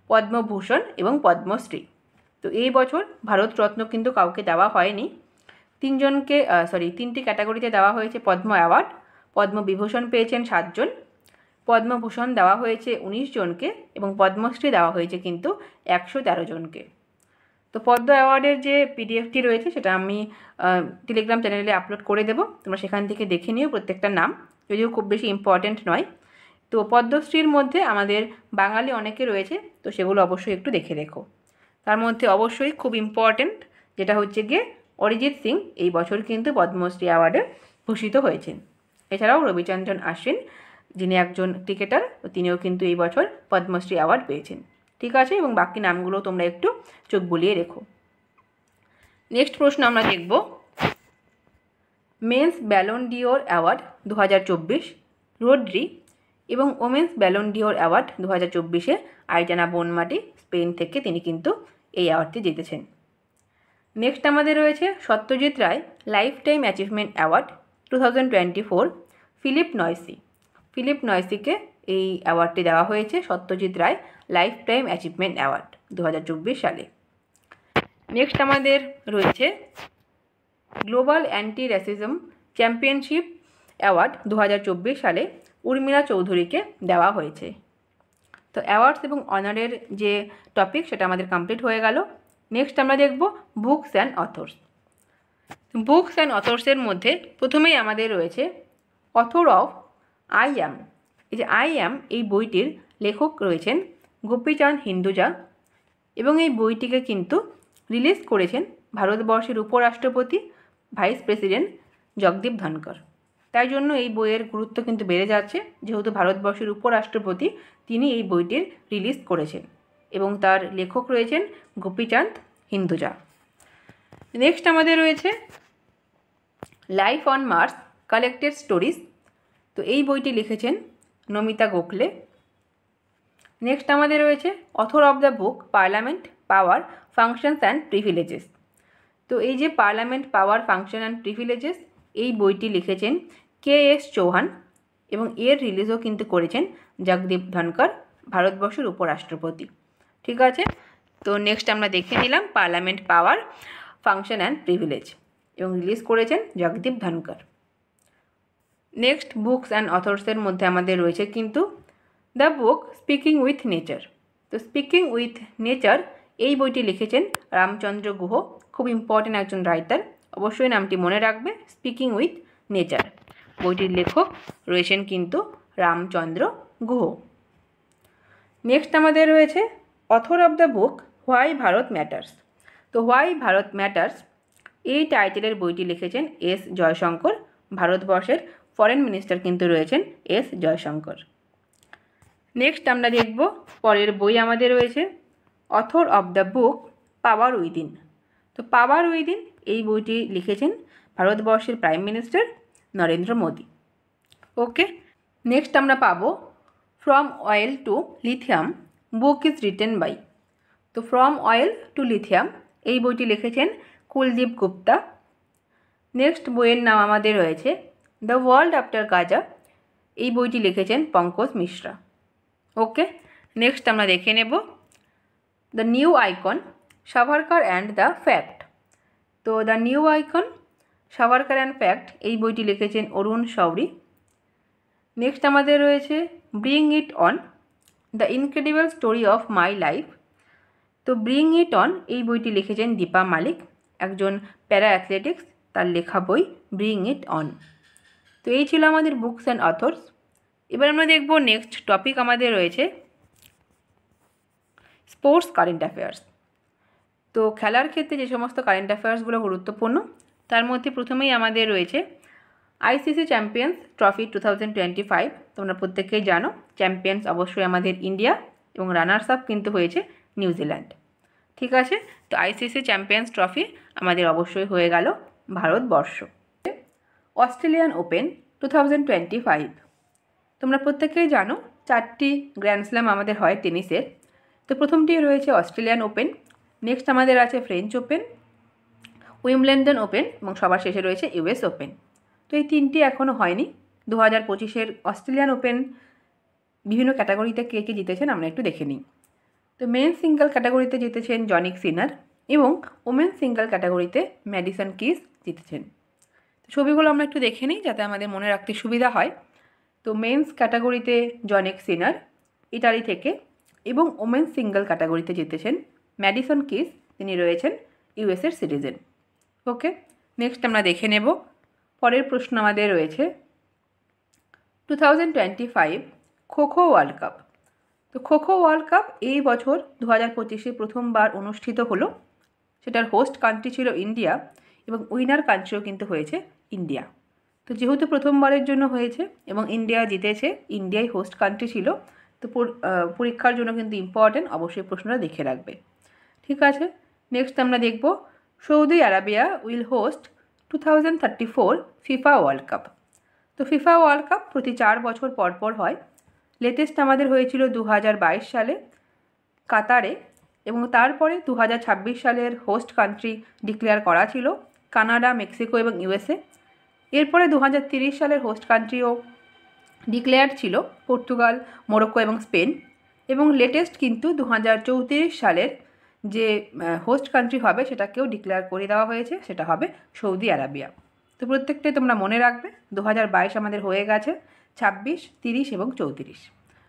পদ্মভূষণ এবং পদ্মশ্রী। তো এই বছর ভারতরত্ন কিন্তু কাউকে দেওয়া হয়নি। 3টি ক্যাটাগরিতে দেওয়া হয়েছে পদ্ম অ্যাওয়ার্ড। পদ্মবিভূষণ পেয়েছেন 7 জন, পদ্মভূষণ দেওয়া হয়েছে 19 জনকে এবং পদ্মশ্রী দেওয়া হয়েছে কিন্তু 113 জনকে। তো পদ্ম অ্যাওয়ার্ডের যে পিডিএফটি রয়েছে সেটা আমি টেলিগ্রাম চ্যানেলে আপলোড করে দেবো, তোমরা সেখান থেকে দেখে নিও প্রত্যেকটা নাম, যদিও খুব বেশি ইম্পর্ট্যান্ট নয়। তো পদ্মশ্রীর মধ্যে আমাদের বাঙালি অনেকে রয়েছে, তো সেগুলো অবশ্যই একটু দেখে রেখো। তার মধ্যে অবশ্যই খুব ইম্পর্ট্যান্ট যেটা হচ্ছে গিয়ে অরিজিৎ সিং এই বছর কিন্তু পদ্মশ্রী অ্যাওয়ার্ডে ভূষিত হয়েছেন। এছাড়াও রবিচন্দ্রন আশ্বিন, যিনি একজন ক্রিকেটার, তিনিও কিন্তু এই বছর পদ্মশ্রী অ্যাওয়ার্ড পেয়েছেন। ঠিক আছে, এবং বাকি নামগুলো তোমরা একটু চোখ বুলিয়ে রেখো। নেক্সট প্রশ্ন আমরা দেখব, men's Ballon d'Or award 2024 Rodri এবং ওমেন্স ব্যালন ডিওর অ্যাওয়ার্ড 2024-এ আইটানা বনমাটি স্পেন থেকে তিনি কিন্তু এই অ্যাওয়ার্ডটি জিতেছেন। নেক্সট আমাদের রয়েছে Satyajit Ray lifetime achievement award 2024 Philip নয়সিকে এই অ্যাওয়ার্ডটি দেওয়া হয়েছে, Satyajit Ray lifetime achievement award 2024 সালে। নেক্সট আমাদের রয়েছে global anti racism championship award 2024 সালে উর্মিলা চৌধুরীকে দেওয়া হয়েছে। তো অ্যাওয়ার্ডস এবং অনারের যে টপিক সেটা আমাদের কমপ্লিট হয়ে গেল। নেক্সট আমরা দেখব books and authors. Books and অথর্সের মধ্যে প্রথমেই আমাদের রয়েছে অথর অফ আই অ্যাম। এই যে আই অ্যাম এই বইটির লেখক রয়েছেন গোপীচাঁদ হিন্দুজা, এবং এই বইটিকে কিন্তু রিলিজ করেছেন ভারতবর্ষের উপরাষ্ট্রপতি ভাইস প্রেসিডেন্ট জগদীপ ধনকর। তাই জন্য এই বইয়ের গুরুত্ব কিন্তু বেড়ে যাচ্ছে, যেহেতু ভারতবর্ষের উপরাষ্ট্রপতি তিনি এই বইটির রিলিজ করেছেন এবং তার লেখক রয়েছেন গোপীচাঁদ হিন্দুজা। নেক্সট আমাদের রয়েছে life on Mars collected stories. তো এই বইটি লিখেছেন নমিতা গোখলে। নেক্সট আমাদের রয়েছে author of the book parliament power functions and privileges. তো এই যে parliament power function and privileges এই বইটি লিখেছেন KS চৌহান এবং এর রিলিজও কিন্তু করেছেন জগদীপ ধনকর, ভারতবর্ষের উপরাষ্ট্রপতি। ঠিক আছে, তো নেক্সট আমরা দেখে নিলাম parliament power function and privilege এবং রিলিজ করেছেন Jagdeep Dhankhar. Next books and অথর্সের মধ্যে আমাদের রয়েছে কিন্তু the book speaking with nature. তো স্পিকিং উইথ নেচার এই বইটি লিখেছেন রামচন্দ্র গুহ, খুব ইম্পর্টেন্ট একজন রাইটার, অবশ্যই নামটি মনে রাখবে, স্পিকিং উইথ নেচার। বইটির লেখক রয়েছেন কিন্তু রামচন্দ্র গুহ। নেক্সট আমাদের রয়েছে author of the book why Bharat matters. তো হোয়াই ভারত ম্যাটার্স এই টাইটেলের বইটি লিখেছেন S জয়শঙ্কর, ভারতবর্ষের ফরেন মিনিস্টার কিন্তু রয়েছেন S জয়শঙ্কর। নেক্সট আমরা দেখব পরের বই আমাদের রয়েছে author of the book power within. তো পাওয়ার উইদিন এই বইটি লিখেছেন ভারতবর্ষের prime minister Narendra Modi. Okay, next আমরা পাবো from oil to lithium book is written by. তো ফ্রম অয়েল টু লিথিয়াম এই বইটি লিখেছেন কুলদীপ গুপ্তা। নেক্সট বইয়ের নাম আমাদের রয়েছে দ্য ওয়ার্ল্ড আফটার গাজা, এই বইটি লিখেছেন পঙ্কজ মিশ্রা। ওকে, নেক্সট আমরা দেখে নেব the new icon Savarkar and the fact. তো the new icon Savarkar and fact এই বইটি লিখেছেন অরুণ শৌরি। নেক্সট আমাদের রয়েছে bring it on the incredible story of my life. তো ব্রিং ইট অন এই বইটি লিখেছেন দীপা মালিক, একজন প্যারা অ্যাথলেটিক্স, তার লেখা বই ব্রিং ইট অন। তো এই ছিল আমাদের বুকস অ্যান্ড অথর্স। এবার আমরা দেখব নেক্সট টপিক আমাদের রয়েছে স্পোর্টস কারেন্ট অ্যাফেয়ার্স। তো খেলার ক্ষেত্রে যে সমস্ত কারেন্ট অ্যাফেয়ার্সগুলো গুরুত্বপূর্ণ তার মধ্যে প্রথমেই আমাদের রয়েছে ICC চ্যাম্পিয়ন্স ট্রফি 2025। তোমরা প্রত্যেকেই জানো চ্যাম্পিয়ন্স অবশ্যই আমাদের ইন্ডিয়া এবং রানার্স আপ কিন্তু হয়েছে নিউজিল্যান্ড। ঠিক আছে, তো ICC চ্যাম্পিয়ন্স ট্রফি আমাদের অবশ্যই হয়ে গেল ভারতবর্ষ। অস্ট্রেলিয়ান ওপেন 2025 তোমরা প্রত্যেকেই জানো 4টি গ্র্যান্ড স্ল্যাম আমাদের হয় টেনিসের। তো প্রথমটি রয়েছে অস্ট্রেলিয়ান ওপেন, নেক্সট আমাদের আছে ফ্রেঞ্চ ওপেন, উইম্বলডন ওপেন এবং সবার শেষে রয়েছে ইউএস ওপেন। তো এই তিনটি এখনও হয়নি। 2025-এর অস্ট্রেলিয়ান ওপেন বিভিন্ন ক্যাটাগরিতে কে কে জিতেছেন আমরা একটু দেখে নিই। তো মেন সিঙ্গল ক্যাটাগরিতে জিতেছেন জনিক সিনার এবং ওমেন সিঙ্গল ক্যাটাগরিতে ম্যাডিসন কিস জিতেছেন। ছবিগুলো আমরা একটু দেখে নিই যাতে আমাদের মনে রাখতে সুবিধা হয়। তো মেন্স ক্যাটাগরিতে জনিক সিনার ইটালি থেকে এবং ওমেন সিঙ্গল ক্যাটাগরিতে জিতেছেন ম্যাডিসন কিস, তিনি রয়েছেন ইউএসের সিটিজেন। ওকে, নেক্সট আমরা দেখে নেব। পরের প্রশ্ন আমাদের রয়েছে 2025 খোখো ওয়ার্ল্ড কাপ। তো খোখো ওয়ার্ল্ড কাপ এই বছর 2025-এ প্রথমবার অনুষ্ঠিত হলো। সেটার হোস্ট কান্ট্রি ছিল ইন্ডিয়া এবং উইনার কান্ট্রিও কিন্তু হয়েছে ইন্ডিয়া। তো যেহেতু প্রথমবারের জন্য হয়েছে এবং ইন্ডিয়া জিতেছে, ইন্ডিয়াই হোস্ট কান্ট্রি ছিল, তো পরীক্ষার জন্য কিন্তু ইম্পর্ট্যান্ট, অবশ্যই প্রশ্নটা দেখে রাখবে। ঠিক আছে, নেক্সট আমরা দেখব Saudi Arabia will host 2034 FIFA world cup. তো ফিফা ওয়ার্ল্ড কাপ প্রতি 4 বছর পর পর হয়। লেটেস্ট আমাদের হয়েছিল 2022 সালে কাতারে এবং তারপরে 2026 সালের হোস্ট কান্ট্রি ডিক্লেয়ার করা ছিল কানাডা, মেক্সিকো এবং ইউএসএ। এরপরে 2030 সালের হোস্ট কান্ট্রিও ডিক্লেয়ার ছিল পর্তুগাল, মরক্কো এবং স্পেন। এবং লেটেস্ট কিন্তু 2034 সালের যে হোস্ট কান্ট্রি হবে সেটাকেও ডিক্লেয়ার করে দেওয়া হয়েছে, সেটা হবে সৌদি আরাবিয়া। তো প্রত্যেকটাই তোমরা মনে রাখবে। 2022 আমাদের হয়ে গেছে, 26, 30 এবং 34।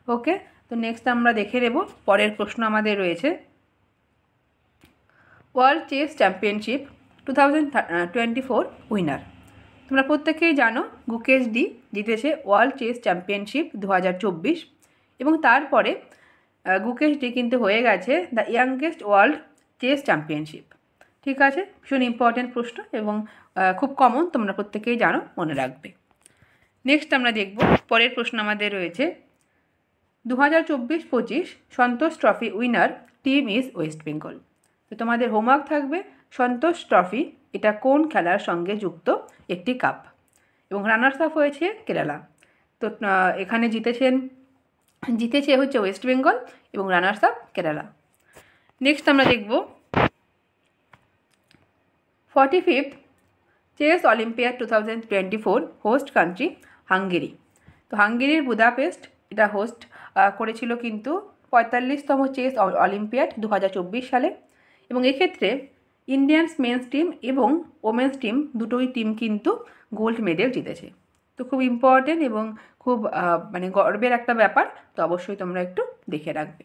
ওকে, তো নেক্সট আমরা দেখে নেব। পরের প্রশ্ন আমাদের রয়েছে ওয়ার্ল্ড চেস চ্যাম্পিয়নশিপ 2024 উইনার। তোমরা প্রত্যেকেই জানো গুকেশ ডি জিতেছে ওয়ার্ল্ড চেস চ্যাম্পিয়নশিপ 2024 এবং তারপরে গুকেশ ডি কিন্তু হয়ে গেছে the youngest world chess championship. ঠিক আছে, ভীষণ ইম্পর্ট্যান্ট প্রশ্ন এবং খুব কমন, তোমরা প্রত্যেকেই জানো, মনে রাখবে। নেক্সট আমরা দেখব পরের প্রশ্ন আমাদের রয়েছে 2024-25 Santosh trophy winner team is West Bengal. তো তোমাদের হোমওয়ার্ক থাকবে সন্তোষ ট্রফি এটা কোন খেলার সঙ্গে যুক্ত একটি কাপ এবং রানার্স আপ হয়েছে কেরালা। তো এখানে জিতেছে হচ্ছে ওয়েস্ট বেঙ্গল এবং রানার্স আপ কেরালা। নেক্সট আমরা দেখব 45th chess olympiad 2024 host country Hungary. তো হাঙ্গেরির বুদাপেস্ট এটা হোস্ট করেছিল কিন্তু 45তম চেস অলিম্পিয়াড 2024 সালে এবং এক্ষেত্রে ইন্ডিয়ান্স মেন্স টিম এবং ওমেন্স টিম দুটোই টিম কিন্তু গোল্ড মেডেল জিতেছে। তো খুব ইম্পর্টেন্ট এবং খুব মানে গর্বের একটা ব্যাপার, তো অবশ্যই তোমরা একটু দেখে রাখবে।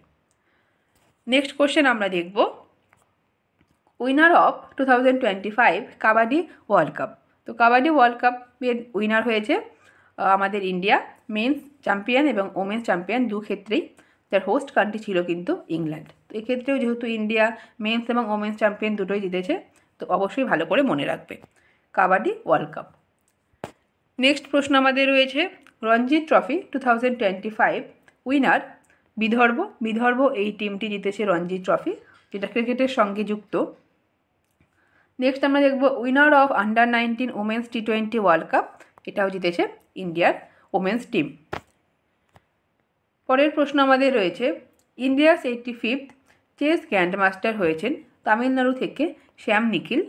নেক্সট কোশ্চেন আমরা দেখব winner of 2025 kabaddi world cup. তো কাবাডি ওয়ার্ল্ড কাপের উইনার হয়েছে আমাদের ইন্ডিয়া, মেন্স চ্যাম্পিয়ন এবং ওমেন্স চ্যাম্পিয়ন দু ক্ষেত্রেই। যার হোস্ট কান্ট্রি ছিল কিন্তু ইংল্যান্ড। তো এক্ষেত্রেও যেহেতু ইন্ডিয়া মেন্স এবং ওমেন্স চ্যাম্পিয়ন দুটোই জিতেছে, তো অবশ্যই ভালো করে মনে রাখবে কাবাডি ওয়ার্ল্ড কাপ। নেক্সট প্রশ্ন আমাদের রয়েছে রঞ্জি ট্রফি 2025 উইনার বিদর্ভ এই টিমটি জিতেছে রঞ্জি ট্রফি, যেটা ক্রিকেটের সঙ্গে যুক্ত। নেক্সট আমরা দেখব উইনার অফ আন্ডার-19 ওমেন্স টি20 ওয়ার্ল্ড কাপ, এটাও জিতেছে ইন্ডিয়ার ওমেন্স টিম। পরের প্রশ্ন আমাদের রয়েছে ইন্ডিয়াস 85th চেস গ্র্যান্ডমাস্টার হয়েছেন তামিলনাড়ু থেকে শ্যাম নিখিল।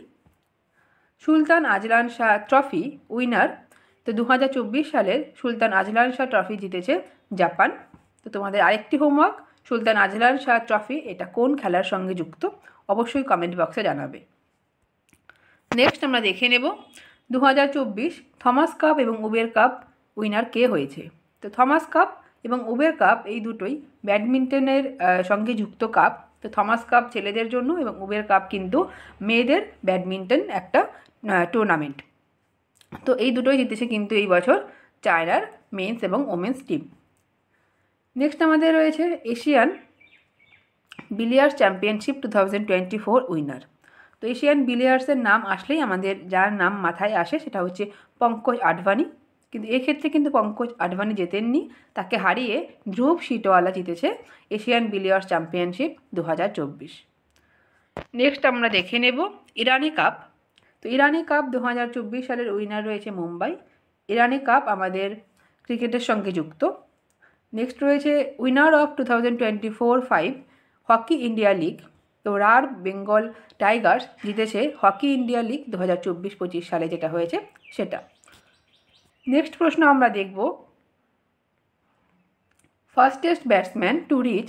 সুলতান আজলান শাহ ট্রফি উইনার, তো 2024 সালের সুলতান আজলান শাহ ট্রফি জিতেছে জাপান। তো তোমাদের আরেকটি হোমওয়ার্ক, সুলতান আজলান শাহ ট্রফি এটা কোন খেলার সঙ্গে যুক্ত, অবশ্যই কমেন্ট বক্সে জানাবে। নেক্সট আমরা দেখে নেব 2024 থমাস কাপ এবং উবের কাপ উইনার কে হয়েছে। তো থমাস কাপ এবং উবের কাপ এই দুটোই ব্যাডমিন্টনের সঙ্গে যুক্ত কাপ। তো থমাস কাপ ছেলেদের জন্য এবং উবের কাপ কিন্তু মেয়েদের ব্যাডমিন্টন একটা টুর্নামেন্ট। তো এই দুটোই জিতেছে কিন্তু এই বছর চায়নার মেন্স এবং ওমেন্স টিম। নেক্সট আমাদের রয়েছে এশিয়ান বিলিয়ার্ডস চ্যাম্পিয়নশিপ 2024 উইনার। তো এশিয়ান বিলিয়ার্ডসের নাম আসলেই আমাদের যার নাম মাথায় আসে সেটা হচ্ছে পঙ্কজ আডভানি, কিন্তু এক্ষেত্রে কিন্তু পঙ্কজ আডভানি জেতেননি, তাকে হারিয়ে ধ্রুব শিটওয়ালা জিতেছে এশিয়ান বিলিয়ার্ডস চ্যাম্পিয়নশিপ 2024। নেক্সট আমরা দেখে নেব ইরানি কাপ। তো ইরানি কাপ 2024 সালের উইনার রয়েছে মুম্বাই। ইরানি কাপ আমাদের ক্রিকেটের সঙ্গে যুক্ত। নেক্সট রয়েছে winner of 2024-5 hockey India league. তো রার বেঙ্গল টাইগার্স জিতেছে হকি ইন্ডিয়া লিগ 2024-25 সালে যেটা হয়েছে সেটা। নেক্সট প্রশ্ন আমরা দেখব, fastest batsman to reach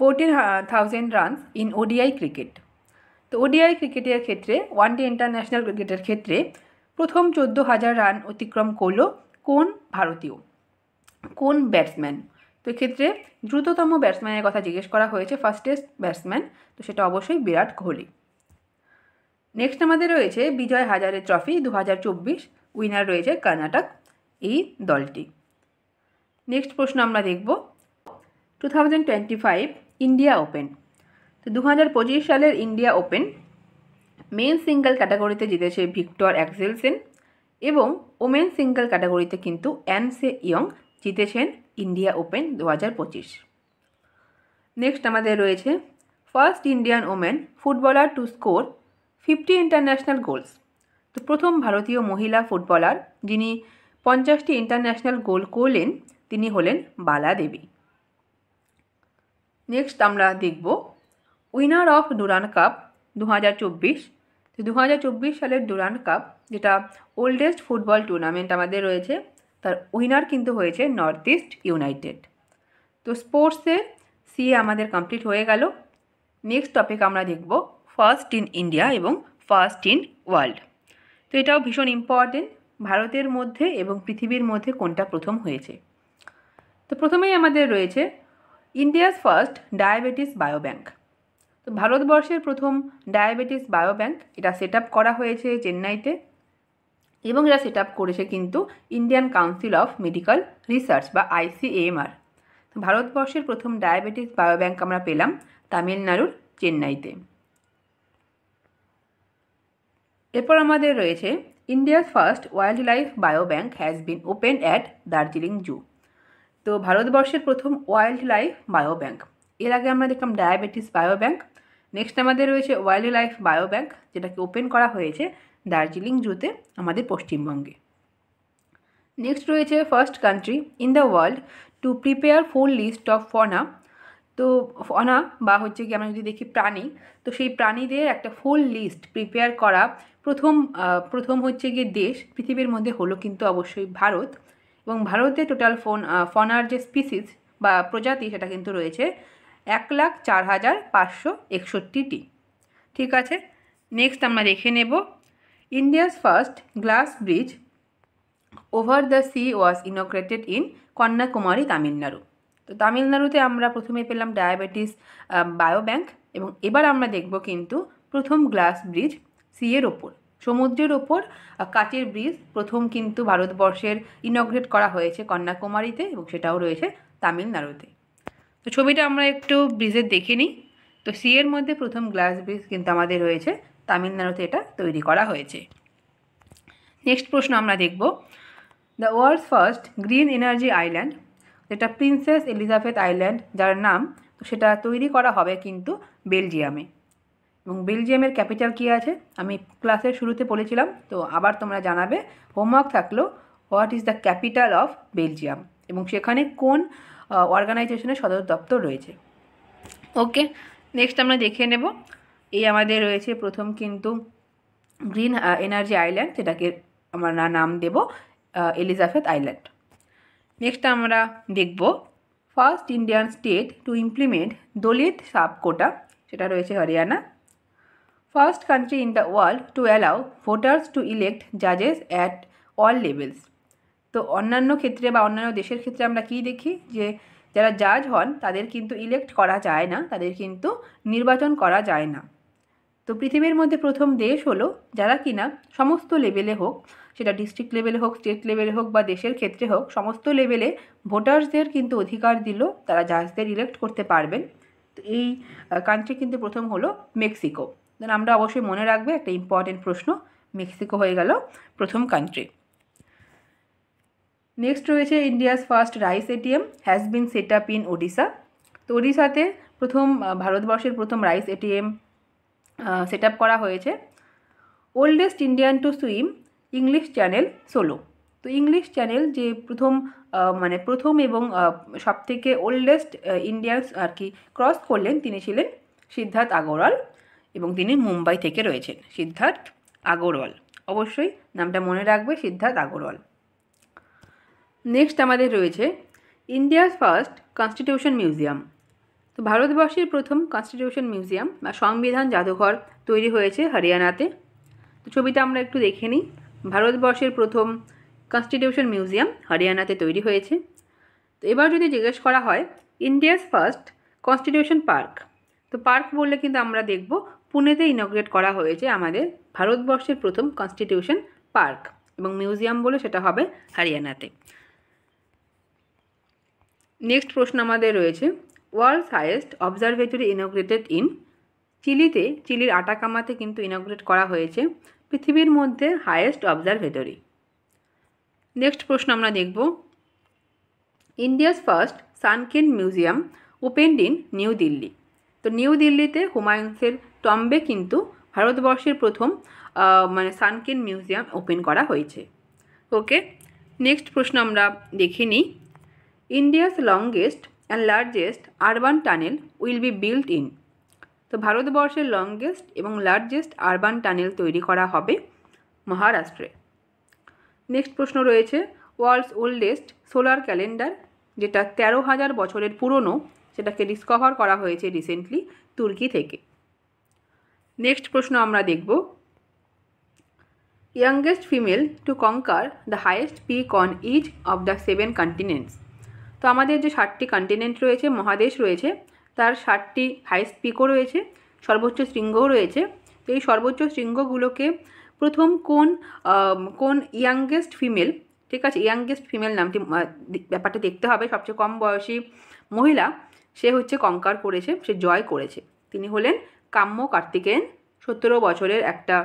14,000 runs in ODI cricket. তো ওডিআই ক্রিকেটের ক্ষেত্রে ওয়ানডে ইন্টারন্যাশনাল ক্রিকেটের ক্ষেত্রে প্রথম 14,000 রান অতিক্রম করলো কোন ভারতীয়, কোন ব্যাটসম্যান? তো এক্ষেত্রে দ্রুততম ব্যাটসম্যানের কথা জিজ্ঞেস করা হয়েছে, ফাস্টেস্ট ব্যাটসম্যান, তো সেটা অবশ্যই বিরাট কোহলি। নেক্সট আমাদের রয়েছে বিজয় হাজারে ট্রফি 2024, উইনার রয়েছে কর্ণাটক এই দলটি। নেক্সট প্রশ্ন আমরা দেখব 2025 ইন্ডিয়া ওপেন। তো 2025 সালের ইন্ডিয়া ওপেন মেন সিঙ্গল ক্যাটাগরিতে জিতেছে ভিক্টর অ্যাক্সেলসেন এবং ওমেন সিঙ্গল ক্যাটাগরিতে কিন্তু অ্যান সে ইয়ং জিতেছেন ইন্ডিয়া ওপেন 2025। নেক্সট আমাদের রয়েছে first Indian women footballer to score 50 international goals. তো প্রথম ভারতীয় মহিলা ফুটবলার যিনি 50টি ইন্টারন্যাশনাল গোল করলেন তিনি হলেন বালা দেবী। নেক্সট আমরা দেখব উইনার অফ ডুরান্ড কাপ 2024। তো 2024 সালের ডুরান্ড কাপ যেটা ওল্ডেস্ট ফুটবল টুর্নামেন্ট আমাদের রয়েছে, তার উইনার কিন্তু হয়েছে নর্থ ইস্ট ইউনাইটেড। তো স্পোর্টসে সিএ আমাদের কমপ্লিট হয়ে গেল। নেক্সট টপিক আমরা দেখব ফার্স্ট ইন ইন্ডিয়া এবং ফার্স্ট ইন ওয়ার্ল্ড। তো এটাও ভীষণ ইম্পর্টেন্ট, ভারতের মধ্যে এবং পৃথিবীর মধ্যে কোনটা প্রথম হয়েছে। তো প্রথমেই আমাদের রয়েছে ইন্ডিয়াস ফার্স্ট ডায়াবেটিস বায়োব্যাঙ্ক। তো ভারতবর্ষের প্রথম ডায়াবেটিস বায়োব্যাঙ্ক এটা সেট আপ করা হয়েছে চেন্নাইতে এবং এটা সেট আপ করেছে কিন্তু Indian council of medical research বা ICAMR। তো ভারতবর্ষের প্রথম ডায়াবেটিস বায়োব্যাঙ্ক আমরা পেলাম তামিলনাড়ুর চেন্নাইতে। এরপর আমাদের রয়েছে India's first wildlife biobank has been open at Darjeeling zoo. তো ভারতবর্ষের প্রথম ওয়াইল্ড লাইফ বায়োব্যাঙ্ক, এর আগে আমরা দেখলাম ডায়াবেটিস বায়োব্যাঙ্ক, নেক্সট আমাদের রয়েছে ওয়াইল্ড লাইফ বায়োব্যাঙ্ক যেটাকে ওপেন করা হয়েছে দার্জিলিং জুতে আমাদের পশ্চিমবঙ্গে। নেক্সট রয়েছে first country in the world to prepare full list of fauna. তো ফনা বা হচ্ছে কি আমরা যদি দেখি প্রাণী, তো সেই প্রাণীদের একটা ফুল লিস্ট প্রিপেয়ার করা প্রথম হচ্ছে গিয়ে দেশ পৃথিবীর মধ্যে হলো কিন্তু অবশ্যই ভারত। এবং ভারতে টোটাল ফনার যে স্পিসিস বা প্রজাতি সেটা কিন্তু রয়েছে 1,04,561টি। ঠিক আছে, নেক্সট আমরা দেখে নেব India's first glass bridge over the sea was ইনগ্রেটেড in Kanyakumari Tamil Nadu. তো তামিলনাড়ুতে আমরা প্রথমে পেলাম ডায়াবেটিস বায়োব্যাঙ্ক এবং এবার আমরা দেখব কিন্তু প্রথম গ্লাস ব্রিজ সিয়ের ওপর, সমুদ্রের ওপর কাচের ব্রিজ প্রথম কিন্তু ভারতবর্ষের ইনগ্রেট করা হয়েছে কন্যাকুমারীতে এবং সেটাও রয়েছে তামিলনাড়ুতে। তো ছবিটা আমরা একটু ব্রিজের দেখে নিই। তো সিয়ের মধ্যে প্রথম গ্লাস ব্রিজ কিন্তু আমাদের রয়েছে তামিলনাড়ুতে, এটা তৈরি করা হয়েছে। নেক্সট প্রশ্ন আমরা দেখব the world's first green energy island, যেটা প্রিন্সেস এলিজাবেথ আইল্যান্ড যার নাম, তো সেটা তৈরি করা হবে কিন্তু বেলজিয়ামে। এবং বেলজিয়ামের ক্যাপিটাল কী আছে আমি ক্লাসের শুরুতে বলেছিলাম, তো আবার তোমরা জানাবে, হোমওয়ার্ক থাকলো what is the capital of Belgium এবং সেখানে কোন অর্গানাইজেশনের সদর দপ্তর রয়েছে। ওকে, নেক্সট আমরা দেখে নেব এই আমাদের রয়েছে প্রথম কিন্তু গ্রিন এনার্জি আইল্যান্ড, যেটাকে আমরা নাম দেব এলিজাবেথ আইল্যান্ড। নেক্সট আমরা দেখব first Indian state to implement Dalit sub quota, সেটা রয়েছে Haryana. First country in the world to allow voters to elect জাজেস অ্যাট অল লেভেলস। তো অন্যান্য ক্ষেত্রে বা অন্যান্য দেশের ক্ষেত্রে আমরা কী দেখি যে যারা জাজ হন তাদের কিন্তু ইলেক্ট করা যায় না, তাদের কিন্তু নির্বাচন করা যায় না। তো পৃথিবীর মধ্যে প্রথম দেশ হলো যারা কিনা সমস্ত লেভেলে হোক, সেটা ডিস্ট্রিক্ট লেভেলে হোক, স্টেট লেভেলে হোক বা দেশের ক্ষেত্রে হোক, সমস্ত লেভেলে ভোটার্সদের কিন্তু অধিকার দিল, তারা জাজদের ইলেক্ট করতে পারবেন। তো এই কান্ট্রি কিন্তু প্রথম হলো মেক্সিকো। দেন আমরা অবশ্যই মনে রাখবে একটা ইম্পর্টেন্ট প্রশ্ন, মেক্সিকো হয়ে গেল প্রথম কান্ট্রি। নেক্সট রয়েছে India's first rice ATM has been set up in Odisha. তো ওডিশাতে প্রথম ভারতবর্ষের প্রথম রাইস এটিএম সেট আপ করা হয়েছে। Oldest Indian to swim English channel solo. তো ইংলিশ চ্যানেল যে প্রথম এবং সবথেকে ওল্ডেস্ট ইন্ডিয়ান আর কি ক্রস করলেন তিনি ছিলেন সিদ্ধার্থ আগরওয়াল, এবং তিনি মুম্বাই থেকে রয়েছেন। সিদ্ধার্থ আগরওয়াল, অবশ্যই নামটা মনে রাখবে, সিদ্ধার্থ আগরওয়াল। নেক্সট আমাদের রয়েছে ইন্ডিয়াস ফার্স্ট কনস্টিটিউশন মিউজিয়াম। তো ভারতবর্ষের প্রথম কনস্টিটিউশন মিউজিয়াম বা সংবিধান জাদুঘর তৈরি হয়েছে হরিয়ানাতে। তো ছবিটা আমরা একটু দেখে নিই। ভারতবর্ষের প্রথম কনস্টিটিউশন মিউজিয়াম হরিয়ানাতে তৈরি হয়েছে। তো এবার যদি জিজ্ঞেস করা হয় ইন্ডিয়াস ফার্স্ট কনস্টিটিউশন পার্ক, তো পার্ক বললে কিন্তু আমরা দেখব পুনেতে ইনগ্রেট করা হয়েছে আমাদের ভারতবর্ষের প্রথম কনস্টিটিউশন পার্ক, এবং মিউজিয়াম বলে সেটা হবে হরিয়ানাতে। নেক্সট প্রশ্ন আমাদের রয়েছে world's highest observatory inaugurated in. চিলিতে, চিলির আটাকামাতে কিন্তু ইনগ্রেট করা হয়েছে পৃথিবীর মধ্যে হাইয়েস্ট অবজারভেটরি। নেক্সট প্রশ্ন আমরা দেখব India's first sunken museum opened in New Delhi. তো নিউ দিল্লিতে হুমায়ুনসের টম্বে কিন্তু ভারতবর্ষের প্রথম সানকেন মিউজিয়াম ওপেন করা হয়েছে। ওকে, নেক্সট প্রশ্ন আমরা দেখে নিই India's longest and largest urban tunnel will be built in. তো ভারতবর্ষের লংগেস্ট এবং লার্জেস্ট আরবান টানেল তৈরি করা হবে মহারাষ্ট্রে। নেক্সট প্রশ্ন রয়েছে ওয়ার্ল্ডস ওল্ডেস্ট সোলার ক্যালেন্ডার, যেটা 13,000 বছরের পুরনো, সেটাকে ডিসকভার করা হয়েছে রিসেন্টলি তুর্কি থেকে। নেক্সট প্রশ্ন আমরা দেখব youngest female to conquer the highest peak on each of the 7 continents. তো আমাদের যে 7টি কন্টিনেন্ট রয়েছে, মহাদেশ রয়েছে, তার 7টি হাইয়েস্ট পিকও রয়েছে, সর্বোচ্চ শৃঙ্গও রয়েছে। তো এই সর্বোচ্চ শৃঙ্গগুলোকে প্রথম কোন ইয়াংগেস্ট ফিমেল, ঠিক আছে, ইয়াংগেস্ট ফিমেল নামটি ব্যাপারটা দেখতে হবে, সবচেয়ে কম বয়সী মহিলা সে হচ্ছে কঙ্কার করেছে, সে জয় করেছে। তিনি হলেন কাম্য কার্তিকেয়ন, 17 বছরের একটা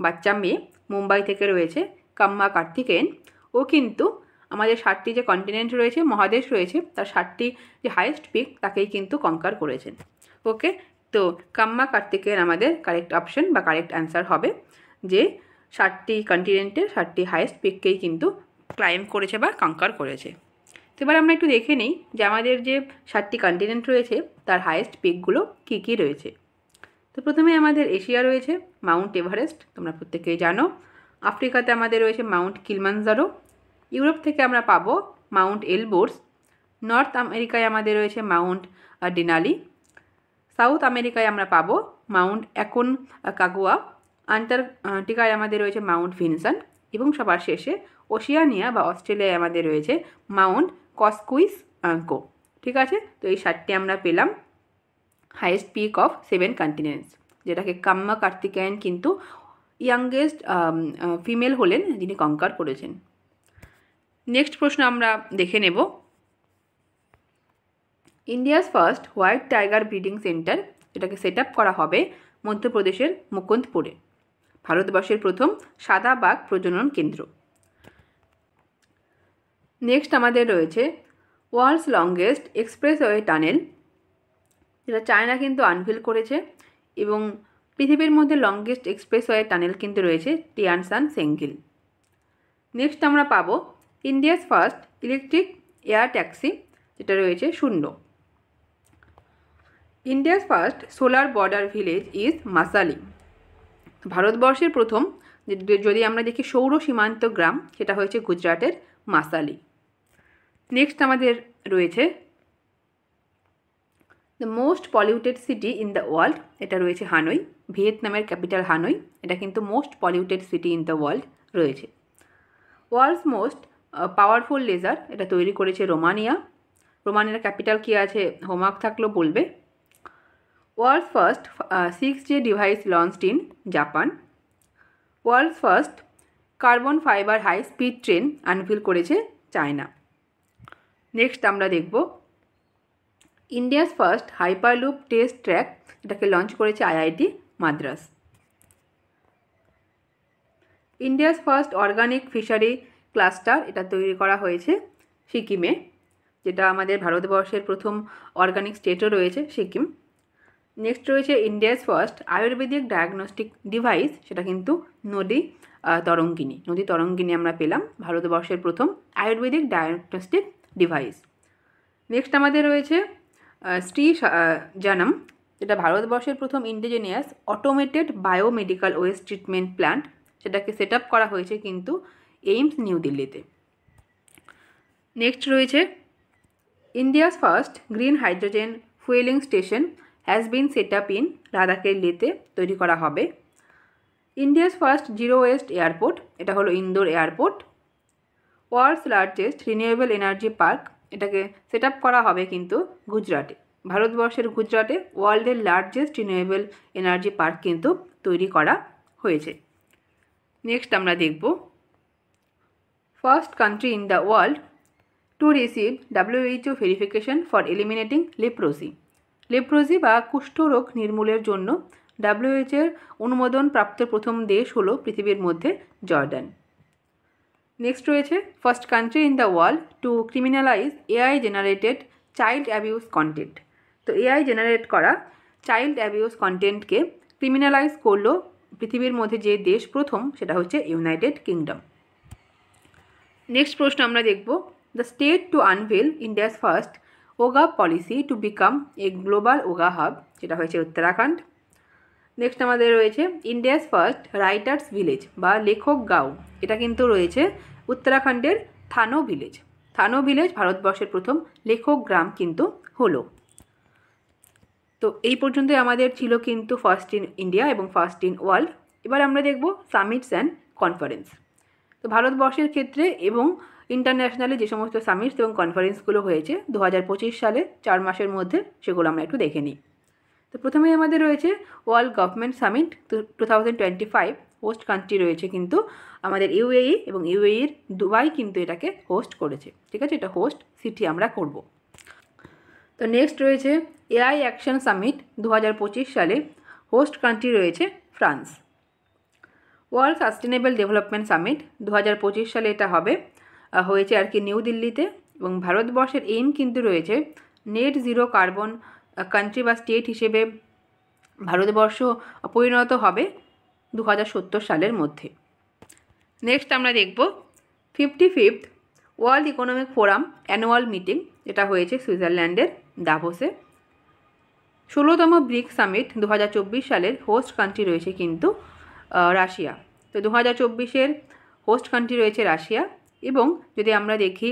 বাচ্চা মেয়ে, মুম্বাই থেকে রয়েছে কাম্মা কার্তিকেয়ন। ও কিন্তু আমাদের 7টি যে কন্টিনেন্ট রয়েছে, মহাদেশ রয়েছে, তার 7টি যে হাইয়েস্ট পিক তাকেই কিন্তু কঙ্কার করেছেন। ওকে, তো কাম্মা কার্তিকেয়ন আমাদের কারেক্ট অপশন বা কারেক্ট অ্যান্সার হবে, যে 7টি কন্টিনেন্টের 7টি হাইয়েস্ট পিককেই কিন্তু ক্লাইম্ব করেছে বা কঙ্কার করেছে। তো এবার আমরা একটু দেখে নিই যে আমাদের যে 7টি কন্টিনেন্ট রয়েছে তার হাইয়েস্ট পিকগুলো কী কী রয়েছে। তো প্রথমে আমাদের এশিয়া রয়েছে মাউন্ট এভারেস্ট, তোমরা প্রত্যেকেই জানো। আফ্রিকাতে আমাদের রয়েছে মাউন্ট কিলিমানজারো। ইউরোপ থেকে আমরা পাবো মাউন্ট এলবোর্স। নর্থ আমেরিকায় আমাদের রয়েছে মাউন্ট ডেনালি। সাউথ আমেরিকায় আমরা পাবো মাউন্ট অ্যাকনকাগুয়া। আন্টার্কটিকায় আমাদের রয়েছে মাউন্ট ভিনসন, এবং সবার শেষে ওশিয়ানিয়া বা অস্ট্রেলিয়ায় আমাদের রয়েছে মাউন্ট কসকুইসকো। ঠিক আছে, তো এই 7টি আমরা পেলাম হাইয়েস্ট পিক অফ 7 কন্টিনেন্টস, যেটাকে কাম্মা কার্তিকেয়ন কিন্তু ইয়াংগেস্ট ফিমেল হলেন যিনি কঙ্কার করেছেন। নেক্সট প্রশ্ন আমরা দেখে নেব India's first white tiger breeding centre, যেটাকে সেট আপ করা হবে মধ্যপ্রদেশের মুকুন্দপুরে, ভারতবর্ষের প্রথম সাদা বাঘ প্রজনন কেন্দ্র। নেক্সট আমাদের রয়েছে ওয়ার্ল্ডস লংগেস্ট এক্সপ্রেসওয়ে টানেল, যেটা চায়না কিন্তু আনভিল করেছে, এবং পৃথিবীর মধ্যে লংগেস্ট এক্সপ্রেসওয়ে টানেল কিন্তু রয়েছে টিয়ানসান সেঙ্গিল। নেক্সট আমরা পাবো India's first electric air taxi, যেটা রয়েছে 0। India's first solar border village is Masali. ভারতবর্ষের প্রথম যদি আমরা দেখি সৌর সীমান্ত গ্রাম, সেটা হয়েছে গুজরাটের মাসালি। নেক্সট আমাদের রয়েছে the most polluted city in the world, এটা রয়েছে হানই, ভিয়েতনামের ক্যাপিটাল হানই, এটা কিন্তু most polluted city in the world রয়েছে। ওয়ার্ল্ডস মোস্ট পাওয়ারফুল লেজার, এটা তৈরি করেছে রোমানিয়া। রোমানিয়ার ক্যাপিটাল কী আছে, হোমওয়ার্ক থাকলেও বলবে। World's first 6G device launched in Japan. World's first carbon fibre high speed train unveil করেছে চায়না। নেক্সট আমরা দেখব India's first hyperloop test track, এটাকে লঞ্চ করেছে IIT Madras. India's first organic fishery cluster, এটা তৈরি করা হয়েছে সিকিমে, যেটা আমাদের ভারতবর্ষের প্রথম অর্গানিক স্টেটও রয়েছে সিকিম। নেক্সট রয়েছে India's first Ayurvedic diagnostic device, সেটা কিন্তু নদী তরঙ্গিনী আমরা পেলাম, ভারতবর্ষের প্রথম আয়ুর্বেদিক ডায়াগনস্টিক ডিভাইস। নেক্সট আমাদের রয়েছে শ্রী জানম যেটা ভারতবর্ষের প্রথম indigenous automated biomedical waste treatment plant, সেটাকে সেট আপ করা হয়েছে কিন্তু এইমস নিউ দিল্লিতে। নেক্সট রয়েছে India's first green hydrogen fueling station has been set up in রাধাকেল্লিতে তৈরি করা হবে। India's first zero waste airport, এটা হলো Indore airport. World's largest renewable energy park, এটাকে সেট আপ করা হবে কিন্তু গুজরাটে, ভারতবর্ষের গুজরাটে ওয়ার্ল্ডের লার্জেস্ট রিনিউয়েবল এনার্জি পার্ক কিন্তু তৈরি করা হয়েছে। নেক্সট আমরা দেখব first country in the world to receive WHO verification for eliminating leprosy. Leprosy বা কুষ্ঠরোগ নির্মূলের জন্য WHO এর অনুমোদন প্রাপ্ত প্রথম দেশ হলো পৃথিবীর মধ্যে জর্ডান। নেক্সট রয়েছে first country in the world to criminalise AI generated child abuse content. তো AI জেনারেট করা চাইল্ড অ্যাবিউজ কন্টেন্টকে ক্রিমিনালাইজ করলো পৃথিবীর মধ্যে যে দেশ প্রথম, সেটা হচ্ছে ইউনাইটেড কিংডম। নেক্সট প্রশ্ন আমরা দেখব the state to unveil India's first yoga policy to become a global yoga hub, যেটা হয়েছে উত্তরাখণ্ড। নেক্সট আমাদের রয়েছে ইন্ডিয়াস ফার্স্ট রাইটার্স ভিলেজ বা লেখক গাঁও, এটা কিন্তু রয়েছে উত্তরাখণ্ডের থানো ভিলেজ। থানো ভিলেজ ভারতবর্ষের প্রথম লেখক গ্রাম কিন্তু হলো। তো এই পর্যন্তই আমাদের ছিল কিন্তু ফার্স্ট ইন ইন্ডিয়া এবং ফার্স্ট ইন ওয়ার্ল্ড। এবার আমরা দেখব সামিটস অ্যান্ড কনফারেন্স। তো ভারতবর্ষের ক্ষেত্রে এবং ইন্টারন্যাশনালি যে সমস্ত সামিটস এবং কনফারেন্সগুলো হয়েছে 2025 সালে 4 মাসের মধ্যে, সেগুলো আমরা একটু দেখে নিই। তো প্রথমেই আমাদের রয়েছে world government summit 2025, host country রয়েছে কিন্তু আমাদের UAE এবং UAEর দুবাই কিন্তু এটাকে হোস্ট করেছে। ঠিক আছে, এটা হোস্ট সিটি আমরা করব। তো নেক্সট রয়েছে AI অ্যাকশন সামিট 2025 সালে, হোস্ট কান্ট্রি রয়েছে France. World sustainable development summit 2025 সালে এটা হয়েছে আর কি নিউ দিল্লিতে, এবং ভারতবর্ষের এইম কিন্তু রয়েছে নেট জিরো কার্বন কান্ট্রি বা স্টেট হিসেবে ভারতবর্ষ পরিণত হবে 2070 সালের মধ্যে। নেক্সট আমরা দেখব 55th world economic forum annual meeting, যেটা হয়েছে সুইজারল্যান্ডের দাভোসে। 16তম ব্রিক্স সামিট 2024 সালের হোস্ট কান্ট্রি রয়েছে কিন্তু রাশিয়া। তো 2024-এর হোস্ট কান্ট্রি রয়েছে রাশিয়া, এবং যদি আমরা দেখি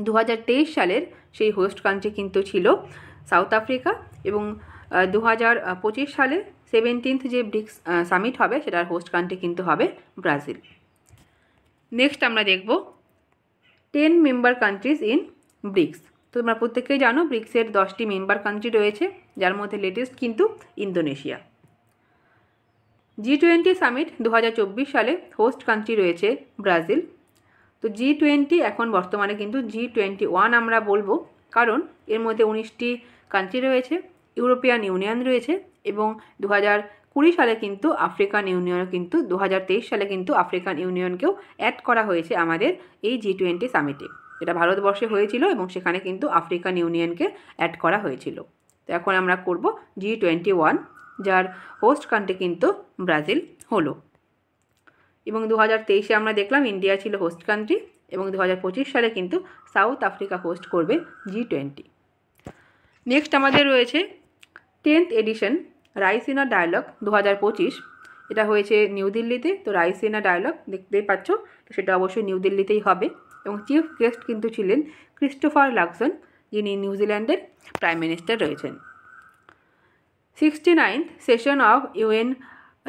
2023 সালের সেই হোস্ট কান্ট্রি কিন্তু ছিল সাউথ আফ্রিকা, এবং 2025 সালে 17th যে ব্রিক্স সামিট হবে সেটার হোস্ট কান্ট্রি কিন্তু হবে ব্রাজিল। নেক্সট আমরা দেখব 10 মেম্বার কান্ট্রিজ ইন ব্রিক্স। তো তোমরা প্রত্যেকেই জানো ব্রিক্সের 10টি মেম্বার কান্ট্রি রয়েছে, যার মধ্যে লেটেস্ট কিন্তু ইন্দোনেশিয়া। G20 সামিট 2024 সালে হোস্ট কান্ট্রি রয়েছে ব্রাজিল। তো G20 এখন বর্তমানে কিন্তু G21 আমরা বলবো, কারণ এর মধ্যে 19টি কান্ট্রি রয়েছে, ইউরোপিয়ান ইউনিয়ন রয়েছে, এবং 2020 সালে কিন্তু আফ্রিকান ইউনিয়ন কিন্তু 2023 সালে কিন্তু আফ্রিকান ইউনিয়নকেও অ্যাড করা হয়েছে আমাদের এই G20 সামিটে, যেটা ভারতবর্ষে হয়েছিল এবং সেখানে কিন্তু আফ্রিকান ইউনিয়নকে অ্যাড করা হয়েছিল। তো এখন আমরা করব G21, যার হোস্ট কান্ট্রি কিন্তু ব্রাজিল হলো। এবং 2023-এ আমরা দেখলাম ইন্ডিয়া ছিল হোস্ট কান্ট্রি, এবং 2025 সালে কিন্তু সাউথ আফ্রিকা হোস্ট করবে G20। নেক্সট আমাদের রয়েছে 10th এডিশন রাইসিনা ডায়ালগ 2025, এটা হয়েছে নিউ দিল্লিতে। তো রাইসিনা ডায়ালগ দেখতেই পাচ্ছ, তো সেটা অবশ্যই নিউ দিল্লিতেই হবে, এবং চিফ গেস্ট কিন্তু ছিলেন ক্রিস্টোফার লাক্সন, যিনি নিউজিল্যান্ডের প্রাইম মিনিস্টার রয়েছেন। 69th session of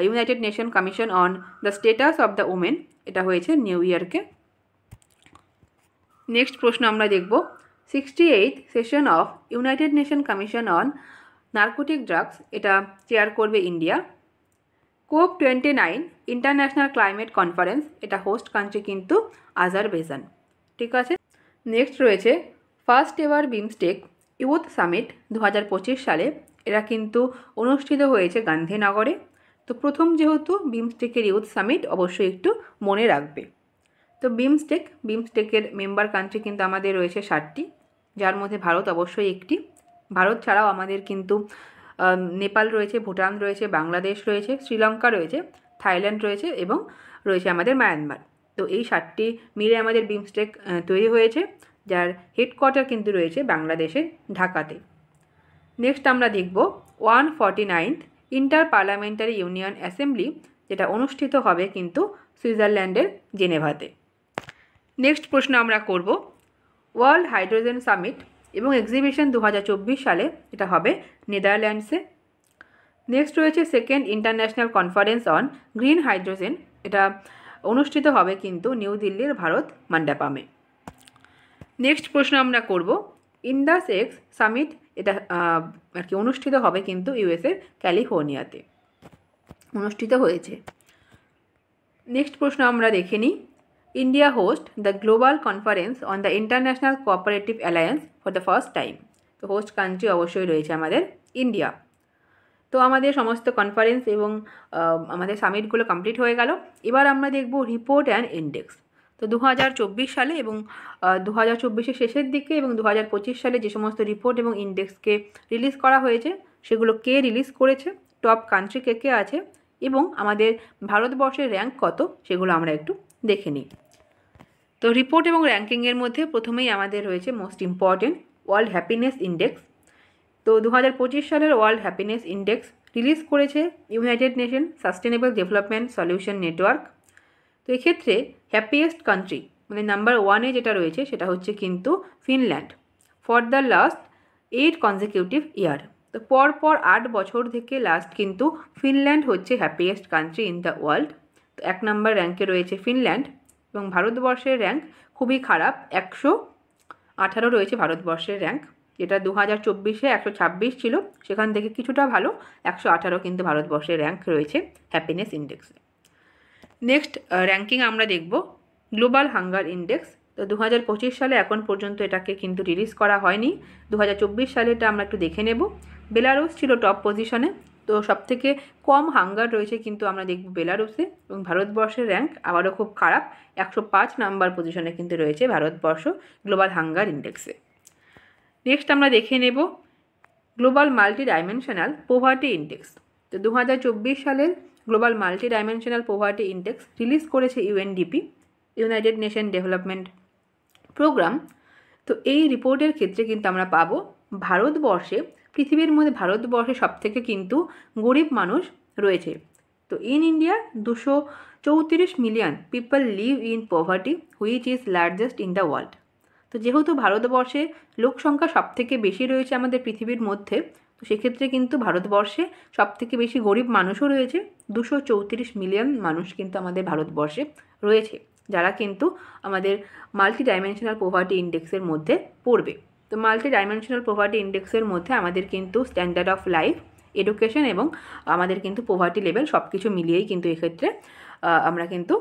United nation commission on the status of the women, এটা হয়েছে নিউ ইয়র্কে। নেক্সট প্রশ্ন আমরা দেখব 68th session of United nation commission on narcotic drugs, এটা চেয়ার করবে India. COP29 international climate conference, এটা হোস্ট কান্ট্রি কিন্তু আজারবাইজান। ঠিক আছে, নেক্সট রয়েছে first ever BIMSTEC youth summit 2025 সালে, এরা কিন্তু অনুষ্ঠিত হয়েছে গান্ধীনগরে। তো প্রথম যেহেতু বিমস্টেকের ইউথ সামিট, অবশ্যই একটু মনে রাখবে। তো বিমস্টেকের মেম্বার কান্ট্রি কিন্তু আমাদের রয়েছে 7টি, যার মধ্যে ভারত অবশ্যই একটি। ভারত ছাড়াও আমাদের কিন্তু নেপাল রয়েছে, ভুটান রয়েছে, বাংলাদেশ রয়েছে, শ্রীলঙ্কা রয়েছে, থাইল্যান্ড রয়েছে, এবং রয়েছে আমাদের মায়ানমার। তো এই 7টি মিলে আমাদের বিমস্টেক তৈরি হয়েছে, যার হেডকোয়ার্টার কিন্তু রয়েছে বাংলাদেশের ঢাকাতে। নেক্সট আমরা দেখব 149th inter parliamentary union assembly, যেটা অনুষ্ঠিত হবে কিন্তু সুইজারল্যান্ডের জেনেভাতে। নেক্সট প্রশ্ন আমরা করব ওয়ার্ল্ড হাইড্রোজেন সামিট এবং এক্সিবিশন 2024 সালে, এটা হবে নেদারল্যান্ডসে। নেক্সট রয়েছে second international conference on green hydrogen, এটা অনুষ্ঠিত হবে কিন্তু নিউ দিল্লির ভারত মণ্ডপমে। নেক্সট প্রশ্ন আমরা করব ইন্ডাস এক্স সামিট, এটা আর কি অনুষ্ঠিত হবে কিন্তু ইউএসের ক্যালিফোর্নিয়াতে অনুষ্ঠিত হয়েছে। নেক্সট প্রশ্ন আমরা দেখে নিই India host the global conference on the international cooperative alliance for the first time. তো হোস্ট কান্ট্রি অবশ্যই রয়েছে আমাদের ইন্ডিয়া। তো আমাদের সমস্ত কনফারেন্স এবং আমাদের সামিটগুলো কমপ্লিট হয়ে গেল। এবার আমরা দেখব রিপোর্ট অ্যান্ড ইন্ডেক্স। তো 2024 সালে এবং 2024-এর শেষের দিকে এবং 2025 সালে যে সমস্ত রিপোর্ট এবং ইন্ডেক্সকে রিলিজ করা হয়েছে সেগুলো কে রিলিজ করেছে, টপ কান্ট্রি কে কে আছে এবং আমাদের ভারতবর্ষের র্যাঙ্ক কত, সেগুলো আমরা একটু দেখে নিই। তো রিপোর্ট এবং র্যাঙ্কিংয়ের মধ্যে প্রথমেই আমাদের রয়েছে most important world happiness index. তো 2025 সালের ওয়ার্ল্ড হ্যাপিনেস ইন্ডেক্স রিলিজ করেছে United Nation sustainable development solution network. তো এক্ষেত্রে হ্যাপিয়েস্ট কান্ট্রি মানে নাম্বার 1-এ যেটা রয়েছে সেটা হচ্ছে কিন্তু Finland for the last 8 consecutive year. তো পরপর 8 বছর থেকে লাস্ট কিন্তু ফিনল্যান্ড হচ্ছে happiest country in the world. তো 1 নম্বর র্যাঙ্কে রয়েছে ফিনল্যান্ড এবং ভারতবর্ষের র্যাঙ্ক খুবই খারাপ, 118 রয়েছে ভারতবর্ষের র্যাঙ্ক, যেটা 2024-এ 126 ছিল, সেখান থেকে কিছুটা ভালো 118 কিন্তু ভারতবর্ষের র্যাঙ্ক রয়েছে হ্যাপিনেস ইন্ডেক্সে। নেক্সট র্যাঙ্কিং আমরা দেখব গ্লোবাল হাঙ্গার ইন্ডেক্স। তো 2025 সালে এখন পর্যন্ত এটাকে কিন্তু রিলিজ করা হয়নি, 2024 সালে এটা আমরা একটু দেখে নেব। বেলারুস ছিল টপ পজিশনে, তো সবথেকে কম হাঙ্গার রয়েছে কিন্তু আমরা দেখব বেলারুসে, এবং ভারতবর্ষের র্যাঙ্ক আবারও খুব খারাপ, 105 নাম্বার পজিশনে কিন্তু রয়েছে ভারতবর্ষ গ্লোবাল হাঙ্গার ইন্ডেক্সে। নেক্সট আমরা দেখে নেব global multidimensional poverty index. তো 2024 সালের global multidimensional poverty index release করেছে UNDP, United Nation development programme. তো এই রিপোর্টের ক্ষেত্রে কিন্তু আমরা পাবো ভারতবর্ষে, পৃথিবীর মধ্যে ভারতবর্ষে সবথেকে কিন্তু গরিব মানুষ রয়েছে। তো in India 234 million people live in poverty which is largest in the world. তো যেহেতু ভারতবর্ষে লোক সংখ্যা সবথেকে বেশি রয়েছে আমাদের পৃথিবীর মধ্যে, তো সেক্ষেত্রে কিন্তু ভারতবর্ষে সবথেকে বেশি গরিব মানুষও রয়েছে, 234 মিলিয়ন মানুষ কিন্তু আমাদের ভারতবর্ষে রয়েছে, যারা কিন্তু আমাদের মাল্টি ডাইমেনশনাল পোভার্টি ইন্ডেক্সের মধ্যে পড়বে। তো মাল্টি ডাইমেনশনাল পোভার্টি ইন্ডেক্সের মধ্যে আমাদের কিন্তু স্ট্যান্ডার্ড অফ লাইফ, এডুকেশন এবং আমাদের কিন্তু পোভার্টি লেভেল সব কিছু মিলিয়েই কিন্তু এক্ষেত্রে আমরা কিন্তু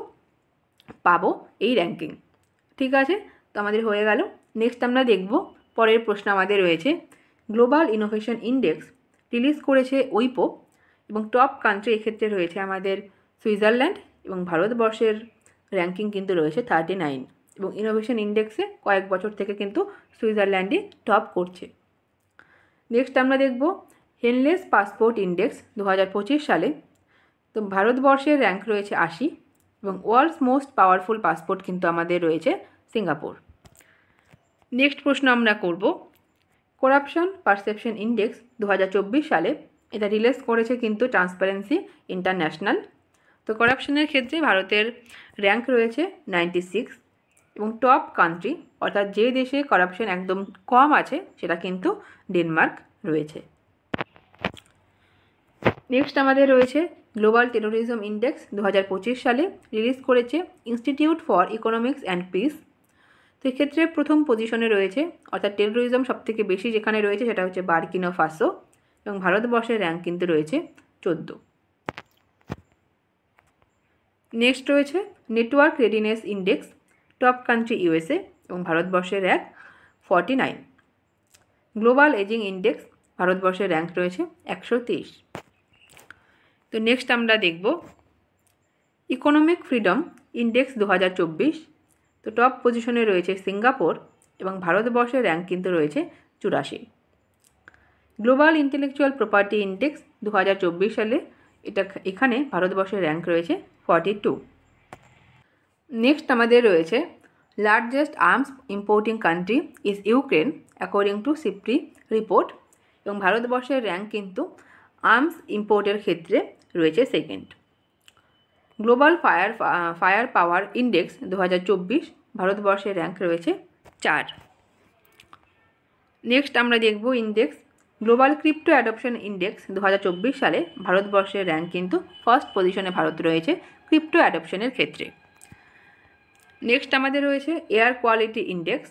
পাবো এই র্যাঙ্কিং। ঠিক আছে, তো আমাদের হয়ে গেল। নেক্সট আমরা দেখব পরের প্রশ্ন আমাদের রয়েছে গ্লোবাল ইনোভেশন ইন্ডেক্স রিলিজ করেছে উইপো এবং টপ কান্ট্রি এক্ষেত্রে রয়েছে আমাদের সুইজারল্যান্ড এবং ভারতবর্ষের র্যাঙ্কিং কিন্তু রয়েছে 39 এবং ইনোভেশন ইন্ডেক্সে কয়েক বছর থেকে কিন্তু সুইজারল্যান্ডই টপ করছে। নেক্সট আমরা দেখব হেনলেস পাসপোর্ট ইন্ডেক্স 2025 সালে। তো ভারতবর্ষের র্যাঙ্ক রয়েছে 80 এবং ওয়ার্ল্ডস মোস্ট পাওয়ারফুল পাসপোর্ট কিন্তু আমাদের রয়েছে সিঙ্গাপুর। নেক্সট প্রশ্ন আমরা করব করাপশন পারসেপশন ইন্ডেক্স 2024 সালে, এটা রিলিজ করেছে কিন্তু ট্রান্সপারেন্সি ইন্টারন্যাশনাল। তো করাপশনের ক্ষেত্রে ভারতের র্যাঙ্ক রয়েছে 96 এবং টপ কান্ট্রি অর্থাৎ যে দেশে করাপশন একদম কম আছে সেটা কিন্তু ডেনমার্ক রয়েছে। নেক্সট আমাদের রয়েছে গ্লোবাল টেরোরিজম ইন্ডেক্স 2025 সালে, রিলিজ করেছে institute for economics and piece. তো এক্ষেত্রে প্রথম পজিশনে রয়েছে, অর্থাৎ টেরোরিজম সবথেকে বেশি যেখানে রয়েছে সেটা হচ্ছে বার্কিনা ফাসো এবং ভারতবর্ষের র্যাঙ্ক কিন্তু রয়েছে 14। নেক্সট রয়েছে network readiness index, top country USA এবং ভারতবর্ষের র্যাঙ্ক 49। গ্লোবাল এজিং ইন্ডেক্স, ভারতবর্ষের র্যাঙ্ক রয়েছে 123। তো নেক্সট আমরা দেখব ইকোনমিক ফ্রিডম ইন্ডেক্স 2024। তো টপ পজিশনে রয়েছে সিঙ্গাপুর এবং ভারতবর্ষের র্যাঙ্ক কিন্তু রয়েছে 84। গ্লোবাল ইন্টেলেকচুয়াল প্রপার্টি ইন্ডেক্স 2024 সালে, এখানে ভারতবর্ষের র্যাঙ্ক রয়েছে 42। নেক্সট আমাদের রয়েছে largest arms importing country is Ukraine according to SIPRI report এবং ভারতবর্ষের র্যাঙ্ক কিন্তু আর্মস ইম্পোর্টের ক্ষেত্রে রয়েছে সেকেন্ড। গ্লোবাল ফায়ার পাওয়ার ইন্ডেক্স 2024 ভারতবর্ষের র্যাঙ্ক রয়েছে 4। নেক্সট আমরা দেখব index global crypto adoption index 2024 সালে ভারতবর্ষের র্যাঙ্ক কিন্তু ফার্স্ট পজিশনে ভারত রয়েছে ক্রিপ্টো অ্যাডপশনের ক্ষেত্রে। নেক্সট আমাদের রয়েছে এয়ার কোয়ালিটি ইন্ডেক্স।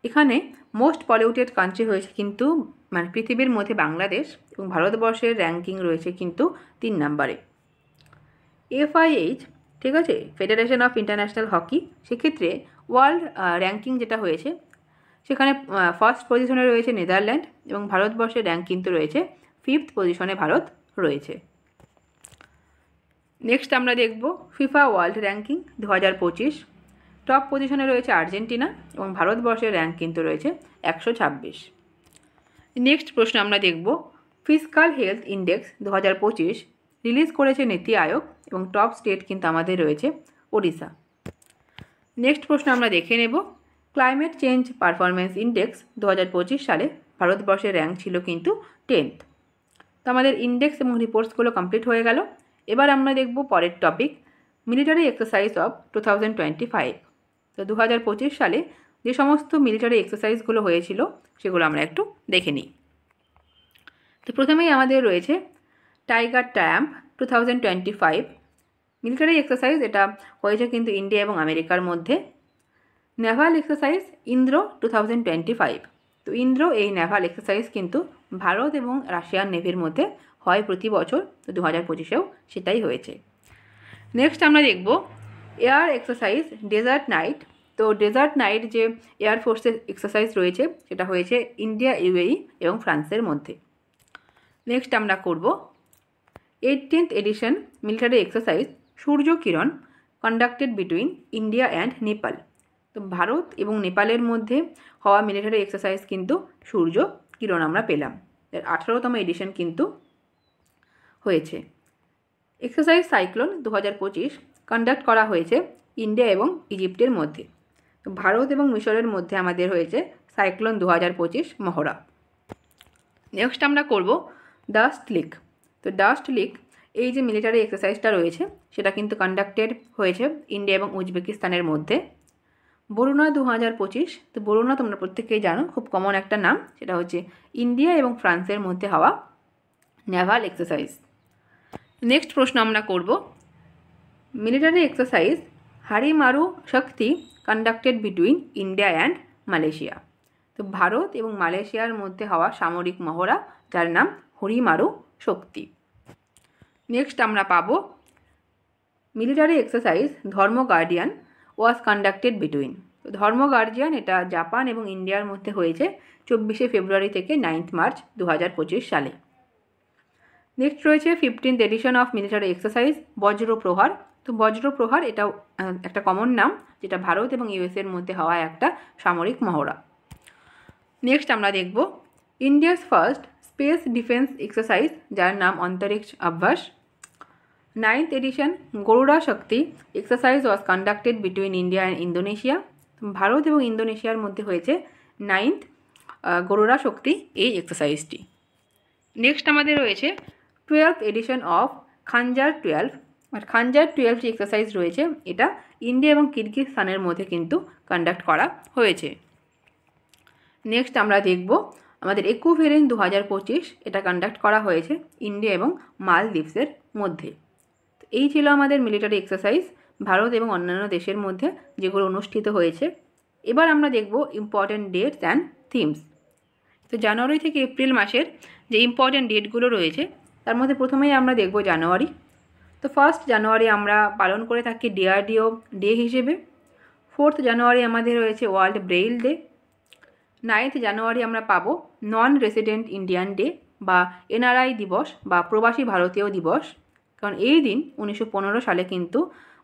এখানে মোস্ট পলিউটেড কান্ট্রি হয়েছে কিন্তু মানে পৃথিবীর মধ্যে বাংলাদেশ, এবং ভারতবর্ষের র্যাঙ্কিং রয়েছে কিন্তু 3 নম্বরে। FIH, ঠিক আছে, ফেডারেশন অফ ইন্টারন্যাশনাল হকি, সেক্ষেত্রে ওয়ার্ল্ড র্যাঙ্কিং যেটা হয়েছে সেখানে ফার্স্ট পজিশনে রয়েছে নেদারল্যান্ড, এবং ভারতবর্ষের র্যাঙ্ক কিন্তু রয়েছে 5th পজিশনে ভারত রয়েছে। নেক্সট আমরা দেখব ফিফা ওয়ার্ল্ড র্যাঙ্কিং 2025। টপ পজিশনে রয়েছে আর্জেন্টিনা, এবং ভারতবর্ষের র্যাঙ্ক কিন্তু রয়েছে 126। নেক্সট প্রশ্ন আমরা দেখব ফিসকাল হেলথ ইন্ডেক্স 2025 রিলিজ করেছে নীতি আয়োগ, এবং টপ স্টেট কিন্তু আমাদের রয়েছে ওড়িশা। নেক্সট প্রশ্ন আমরা দেখে নেব ক্লাইমেট চেঞ্জ পারফরমেন্স ইন্ডেক্স 2025 সালে ভারতবর্ষের র্যাঙ্ক ছিল কিন্তু 10th। তো আমাদের ইন্ডেক্স এবং রিপোর্টসগুলো কমপ্লিট হয়ে গেল। এবার আমরা দেখব পরের টপিক মিলিটারি এক্সারসাইজ অফ 2025। তো 2025 সালে যে সমস্ত মিলিটারি এক্সারসাইজগুলো হয়েছিল সেগুলো আমরা একটু দেখে নিই। তো প্রথমেই আমাদের রয়েছে টাইগার ট্রায়াম্প 2025 মিলিটারি এক্সারসাইজ, এটা হয়েছে কিন্তু ইন্ডিয়া এবং আমেরিকার মধ্যে। নেভাল এক্সারসাইজ ইন্দ্র 2025। তো ইন্দ্র এই নেভাল এক্সারসাইজ কিন্তু ভারত এবং রাশিয়ান নেভির মধ্যে হয় প্রতি বছর, তো 2025-এও সেটাই হয়েছে। নেক্সট আমরা দেখব এয়ার এক্সারসাইজ ডেজার্ট নাইট। তো ডেজার্ট নাইট যে এয়ারফোর্সের এক্সারসাইজ রয়েছে সেটা হয়েছে ইন্ডিয়া, UAE এবং ফ্রান্সের মধ্যে। নেক্সট আমরা করব 18th edition military exercise Surya Kiran conducted between India and Nepal. তো ভারত এবং নেপালের মধ্যে হওয়া মিলিটারি এক্সারসাইজ কিন্তু সূর্য কিরণ আমরা পেলাম। এর 18তম এডিশন কিন্তু হয়েছে। এক্সারসাইজ সাইক্লোন 2025 কন্ডাক্ট করা হয়েছে ইন্ডিয়া এবং ইজিপ্টের মধ্যে। তো ভারত এবং মিশরের মধ্যে আমাদের হয়েছে সাইক্লোন 2025 মহড়া। নেক্সট আমরা করব ডাস্ট লিক। তো ডাস্ট লিক এই যে মিলিটারি এক্সারসাইজটা রয়েছে সেটা কিন্তু কন্ডাক্টেড হয়েছে ইন্ডিয়া এবং উজবেকিস্তানের মধ্যে। বরুণা 2025। তো বরুণা তোমরা প্রত্যেকেই জানো, খুব কমন একটা নাম, সেটা হচ্ছে ইন্ডিয়া এবং ফ্রান্সের মধ্যে হওয়া নেভাল এক্সারসাইজ। নেক্সট প্রশ্ন আমরা করব military exercise Harimau Shakti conducted between India and Malaysia. তো ভারত এবং মালয়েশিয়ার মধ্যে হওয়া সামরিক মহড়া যার নাম হরিমারু শক্তি। নেক্সট আমরা পাবো মিলিটারি এক্সারসাইজ ধর্ম গার্ডিয়ান ওয়াজ কন্ডাক্টেড বিটুইন। তো ধর্ম গার্জিয়ান এটা জাপান এবং ইন্ডিয়ার মধ্যে হয়েছে 24শে ফেব্রুয়ারি থেকে 9th মার্চ 2025 সালে। নেক্সট রয়েছে 15th edition of military exercise বজ্র প্রহার। তো বজ্র প্রহার এটাও একটা কমন নাম, যেটা ভারত এবং ইউএসএর মধ্যে হওয়া একটা সামরিক মহড়া। নেক্সট আমরা দেখব India's first space defence exercise যার নাম Antariksh Abhyas. 9th edition Garuda Shakti exercise was conducted between India and Indonesia. Bharat এবং ইন্দোনেশিয়ার মধ্যে হয়েছে 9th গরুড়া শক্তি এই এক্সারসাইজটি। নেক্সট আমাদের রয়েছে 12th এডিশন অফ খাঞ্জার 12। আর খাঞ্জার 12 যে এক্সারসাইজ রয়েছে এটা ইন্ডিয়া এবং কিরগিজস্তানের মধ্যে কিন্তু কন্ডাক্ট করা হয়েছে। নেক্সট আমরা দেখব আমাদের ইকোভেরেন্ট 2025, এটা কন্ডাক্ট করা হয়েছে ইন্ডিয়া এবং মালদ্বীপসের মধ্যে। তো এই ছিল আমাদের মিলিটারি এক্সারসাইজ ভারত এবং অন্যান্য দেশের মধ্যে যেগুলো অনুষ্ঠিত হয়েছে। এবার আমরা দেখব ইম্পর্ট্যান্ট ডেটস অ্যান্ড থিমস। তো জানুয়ারি থেকে এপ্রিল মাসের যে ইম্পর্ট্যান্ট ডেটগুলো রয়েছে তার মধ্যে প্রথমেই আমরা দেখব জানুয়ারি। তো 1st জানুয়ারি আমরা পালন করে থাকি DRDO ডে হিসেবে। 4th জানুয়ারি আমাদের রয়েছে ওয়ার্ল্ড ব্রেইল ডে। 9th জানুয়ারি আমরা পাবো নন রেসিডেন্ট ইন্ডিয়ান ডে বা NRI দিবস বা প্রবাসী ভারতীয় দিবস, কারণ এই দিন 1915 সালে কিন্তু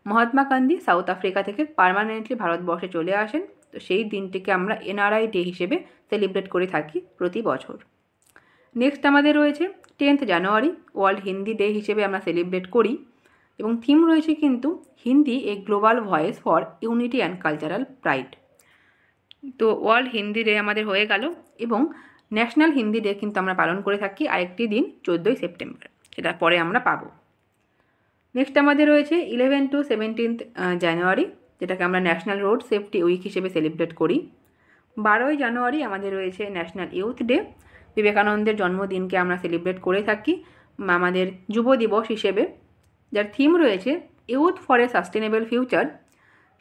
মহাত্মা গান্ধী সাউথ আফ্রিকা থেকে পার্মানেন্টলি ভারতবর্ষে চলে আসেন। তো সেই দিনটিকে আমরা NRI ডে হিসেবে সেলিব্রেট করে থাকি প্রতি বছর। নেক্সট আমাদের রয়েছে 10th জানুয়ারি ওয়ার্ল্ড হিন্দি ডে হিসেবে আমরা সেলিব্রেট করি, এবং থিম রয়েছে কিন্তু হিন্দি এ global voice for unity and cultural pride. তো ওয়ার্ল্ড হিন্দি ডে আমাদের হয়ে গেল, এবং ন্যাশনাল হিন্দি ডে কিন্তু আমরা পালন করে থাকি আরেকটি দিন 14ই সেপ্টেম্বর, সেটা পরে আমরা পাবো। নেক্সট আমাদের রয়েছে 11 to 17 জানুয়ারি, যেটাকে আমরা ন্যাশনাল রোড সেফটি উইক হিসেবে সেলিব্রেট করি। 12ই জানুয়ারি আমাদের রয়েছে ন্যাশনাল ইউথ ডে, বিবেকানন্দের জন্মদিনকে আমরা সেলিব্রেট করে থাকি আমাদের যুব দিবস হিসেবে, যার থিম রয়েছে youth for a sustainable future,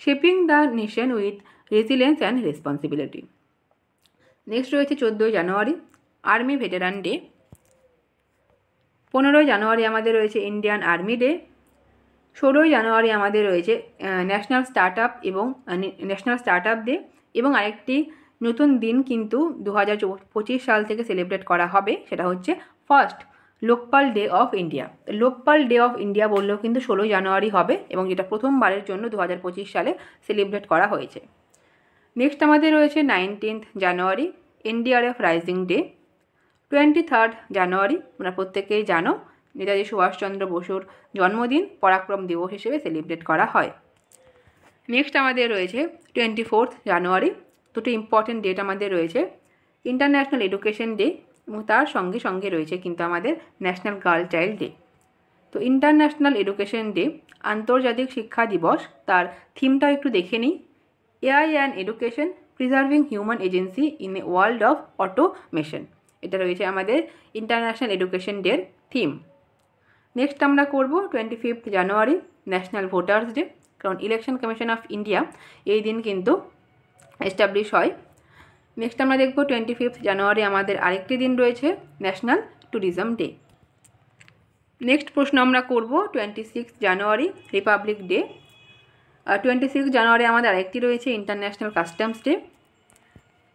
shaping the nation with resilience and responsibility. Next রয়েছে 14ই জানুয়ারি আর্মি ভেটেরান ডে। 15ই জানুয়ারি আমাদের রয়েছে ইন্ডিয়ান আর্মি ডে। 16ই জানুয়ারি আমাদের রয়েছে ন্যাশনাল স্টার্ট আপ ডে, এবং আরেকটি নতুন দিন কিন্তু 2025 সাল থেকে সেলিব্রেট করা হবে, সেটা হচ্ছে first Lokpal day of India. Lokpal day of India বললেও কিন্তু 16ই জানুয়ারি হবে, এবং যেটা প্রথমবারের জন্য 2025 সালে সেলিব্রেট করা হয়েছে। নেক্সট আমাদের রয়েছে 19th জানুয়ারি এনডিআরএফ রাইজিং ডে। 23rd জানুয়ারি তোমরা প্রত্যেকেই জানো নেতাজি সুভাষচন্দ্র বসুর জন্মদিন পরাক্রম দিবস হিসেবে সেলিব্রেট করা হয়। নেক্সট আমাদের রয়েছে 24th জানুয়ারি, দুটো ইম্পর্টেন্ট ডেট আমাদের রয়েছে, ইন্টারন্যাশনাল এডুকেশন ডে এবং তার সঙ্গে সঙ্গে রয়েছে কিন্তু আমাদের ন্যাশনাল গার্ল চাইল্ড ডে। তো ইন্টারন্যাশনাল এডুকেশন ডে আন্তর্জাতিক শিক্ষা দিবস, তার থিমটা একটু দেখে নিই, AI and education preserving human agency in a world of automation, এটা রয়েছে আমাদের ইন্টারন্যাশনাল এডুকেশন ডের থিম। নেক্সট আমরা করব 25th জানুয়ারি ন্যাশনাল ভোটার্স ডে, কারণ ইলেকশন কমিশন অফ ইন্ডিয়া এই দিন কিন্তু এস্টাবলিশ হয়। নেক্সট আমরা দেখব 25th জানুয়ারি আমাদের আরেকটি দিন রয়েছে ন্যাশনাল ট্যুরিজম ডে। নেক্সট প্রশ্ন আমরা করব 26th জানুয়ারি রিপাবলিক ডে। 26 জানুয়ারি আমাদের আরেকটি রয়েছে ইন্টারন্যাশনাল কাস্টমস ডে।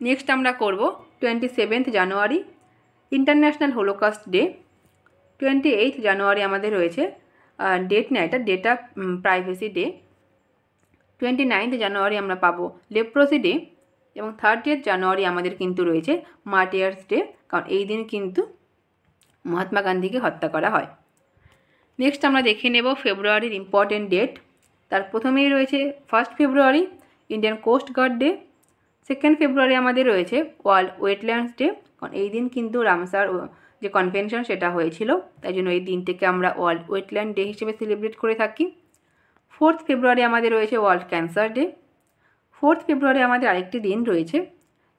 নেক্সট আমরা করব 27th জানুয়ারি ইন্টারন্যাশনাল হোলোকস্ট ডে। 28th জানুয়ারি আমাদের রয়েছে ডেটা প্রাইভেসি ডে। 29th জানুয়ারি আমরা পাবো লেপ্রোসি ডে, এবং 30th জানুয়ারি আমাদের কিন্তু রয়েছে মার্টিয়ার্স ডে, কারণ এই দিন কিন্তু মহাত্মা গান্ধীকে হত্যা করা হয়। নেক্সট আমরা দেখে নেব ফেব্রুয়ারির ইম্পর্টেন্ট ডেট। তার প্রথমেই রয়েছে 1 ফেব্রুয়ারি ইন্ডিয়ান কোস্ট গার্ড ডে। 2 ফেব্রুয়ারি আমাদের রয়েছে ওয়ার্ল্ড ওয়েটল্যান্ডস ডে, কারণ এই দিন কিন্তু রামসার যে কনভেনশন সেটা হয়েছিল, তাই জন্য এই দিনটিকে আমরা ওয়ার্ল্ড ওয়েটল্যান্ড ডে হিসেবে সেলিব্রেট করে থাকি। 4 ফেব্রুয়ারি আমাদের রয়েছে ওয়ার্ল্ড ক্যান্সার ডে। 4 ফেব্রুয়ারি আমাদের আরেকটি দিন রয়েছে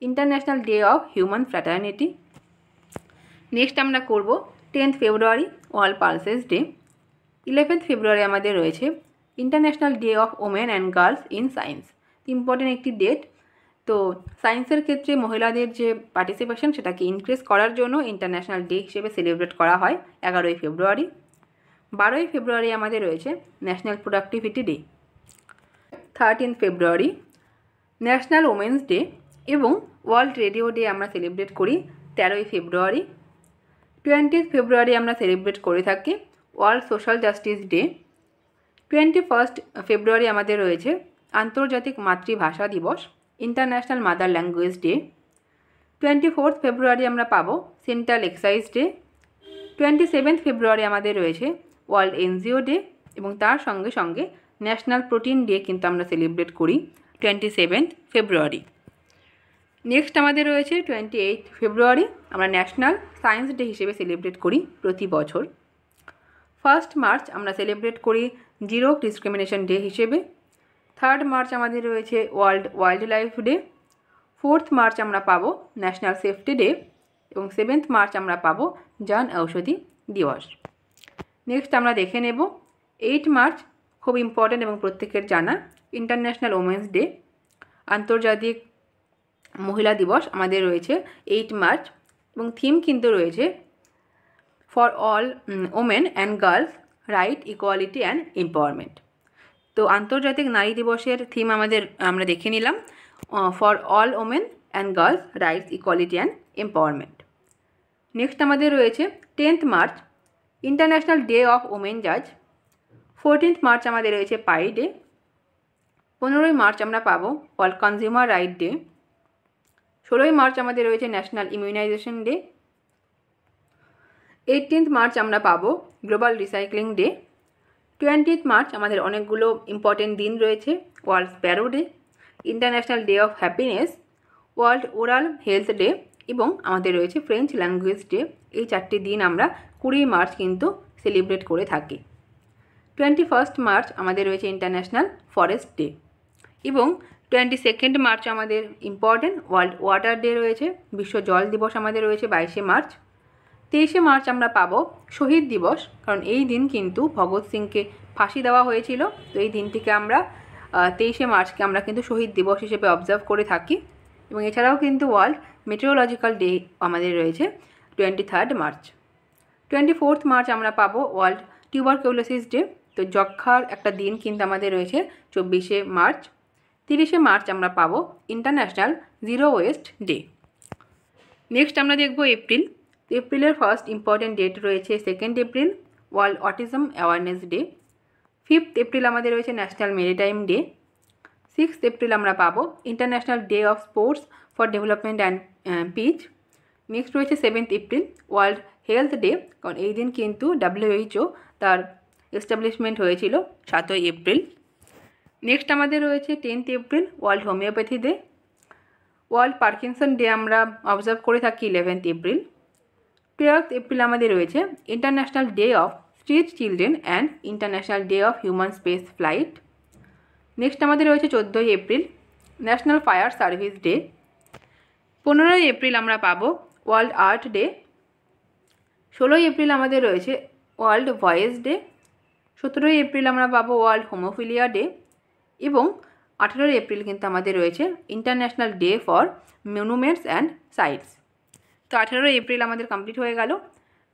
international day of human fraternity. Next আমরা করব 10th ফেব্রুয়ারি ওয়ার্ল্ড পালসেস ডে। 11th ফেব্রুয়ারি আমাদের রয়েছে international day of women and girls in science, important একটি ডেট। তো সায়েন্সের ক্ষেত্রে মহিলাদের যে পার্টিসিপেশন সেটাকে ইনক্রিজ করার জন্য ইন্টারন্যাশনাল ডে হিসেবে সেলিব্রেট করা হয় 11ই ফেব্রুয়ারি। 12ই ফেব্রুয়ারি আমাদের রয়েছে ন্যাশনাল প্রোডাক্টিভিটি ডে। 13th ফেব্রুয়ারি ন্যাশনাল ওমেন্স ডে, এবং ওয়ার্ল্ড রেডিও ডে আমরা সেলিব্রেট করি 13ই ফেব্রুয়ারি। 20th ফেব্রুয়ারি আমরা সেলিব্রেট করে থাকি world social justice day. 21st ফেব্রুয়ারি আমাদের রয়েছে আন্তর্জাতিক মাতৃভাষা দিবস, international mother language day. 24th ফেব্রুয়ারি আমরা পাবো সেন্ট্রাল এক্সাইজ ডে। 27th ফেব্রুয়ারি আমাদের রয়েছে ওয়ার্ল্ড এনজিও ডে, এবং তার সঙ্গে সঙ্গে ন্যাশনাল প্রোটিন ডে কিন্তু আমরা সেলিব্রেট করি 27th ফেব্রুয়ারি। নেক্সট আমাদের রয়েছে 28th ফেব্রুয়ারি আমরা ন্যাশনাল সায়েন্স ডে হিসেবে সেলিব্রেট করি প্রতি বছর। 1 মার্চ আমরা সেলিব্রেট করি জিরো ডিসক্রিমিনেশন ডে হিসেবে। 3 মার্চ আমাদের রয়েছে world wild life day. 4 March আমরা পাবো ন্যাশনাল সেফটি ডে, এবং 7 মার্চ আমরা পাবো জন ঔষধি দিবস। নেক্সট আমরা দেখে নেব 8 মার্চ, খুব ইম্পর্ট্যান্ট এবং প্রত্যেকের জানা, ইন্টারন্যাশনাল ওমেন্স ডে, আন্তর্জাতিক মহিলা দিবস আমাদের রয়েছে 8 মার্চ, এবং থিম কিন্তু রয়েছে for all women and girls right equality and empowerment. তো আন্তর্জাতিক নারী দিবসের থিম আমরা দেখে নিলাম, for all women and girls rights equality and empowerment. Next আমাদের রয়েছে 10th March international day of women জাজ। 14th মার্চ আমাদের রয়েছে পাই ডে। 15ই মার্চ আমরা পাবো ওয়ার্ল্ড কনজিউমার রাইট ডে। 16ই মার্চ আমাদের রয়েছে national immunisation day. 18th March আমরা পাবো global recycling day. 20th March আমাদের অনেকগুলো ইম্পর্টেন্ট দিন রয়েছে, world Sparrow day, international day of happiness, world oral health day, এবং আমাদের রয়েছে ফ্রেঞ্চ ল্যাঙ্গুয়েজ ডে। এই 4টি দিন আমরা 20 মার্চ কিন্তু সেলিব্রেট করে থাকি। 21 মার্চ আমাদের রয়েছে ইন্টারন্যাশনাল ফরেস্ট ডে এবং 22 মার্চ আমাদের ইম্পর্টেন্ট ওয়ার্ল্ড ওয়াটার ডে রয়েছে, বিশ্ব জল দিবস আমাদের রয়েছে 22 মার্চ। 23 মার্চ আমরা পাবো শহীদ দিবস, কারণ এই দিন কিন্তু ভগৎ সিংকে ফাঁসি দেওয়া হয়েছিল। তো এই দিনটিকে আমরা 23 মার্চকে আমরা কিন্তু শহীদ দিবস হিসেবে অবজার্ভ করে থাকি। এবং এছাড়াও কিন্তু ওয়ার্ল্ড মেটেরোলজিক্যাল ডে আমাদের রয়েছে 23 মার্চ। 24 মার্চ আমরা পাবো ওয়ার্ল্ড টিউবারকিউলোসিস ডে। তো যক্ষার একটা দিন কিন্তু আমাদের রয়েছে 24 মার্চ। 30 মার্চ আমরা পাবো international zero waste day. Next আমরা দেখব এপ্রিল। এপ্রিলের ফার্স্ট ইম্পর্টেন্ট ডেট রয়েছে 2 April world autism awareness day. 5 April আমাদের রয়েছে ন্যাশনাল মেরিটাইম ডে। 6 এপ্রিল আমরা পাবো international day of sports for development and peace. Next রয়েছে 7 এপ্রিল ওয়ার্ল্ড হেলথ ডে, কারণ এই দিন কিন্তু WHO তার এস্টাবলিশমেন্ট হয়েছিল 7 এপ্রিল। নেক্সট আমাদের রয়েছে 10 April world homeopathy day. World Parkinson day আমরা অবজার্ভ করে থাকি 11 এপ্রিল। 12 এপ্রিল আমাদের রয়েছে international day of street children and international day of human space flight. Next আমাদের রয়েছে 14 April national fire service day. 15 April আমরা পাবো ওয়ার্ল্ড আর্ট ডে। 16 এপ্রিল আমাদের রয়েছে ওয়ার্ল্ড ভয়েস ডে। 17 এপ্রিল আমরা পাবো ওয়ার্ল্ড হোমোফিলিয়া ডে এবং 18 এপ্রিল কিন্তু আমাদের রয়েছে international day for monuments and sites. তো 18 এপ্রিল আমাদের কমপ্লিট হয়ে গেল।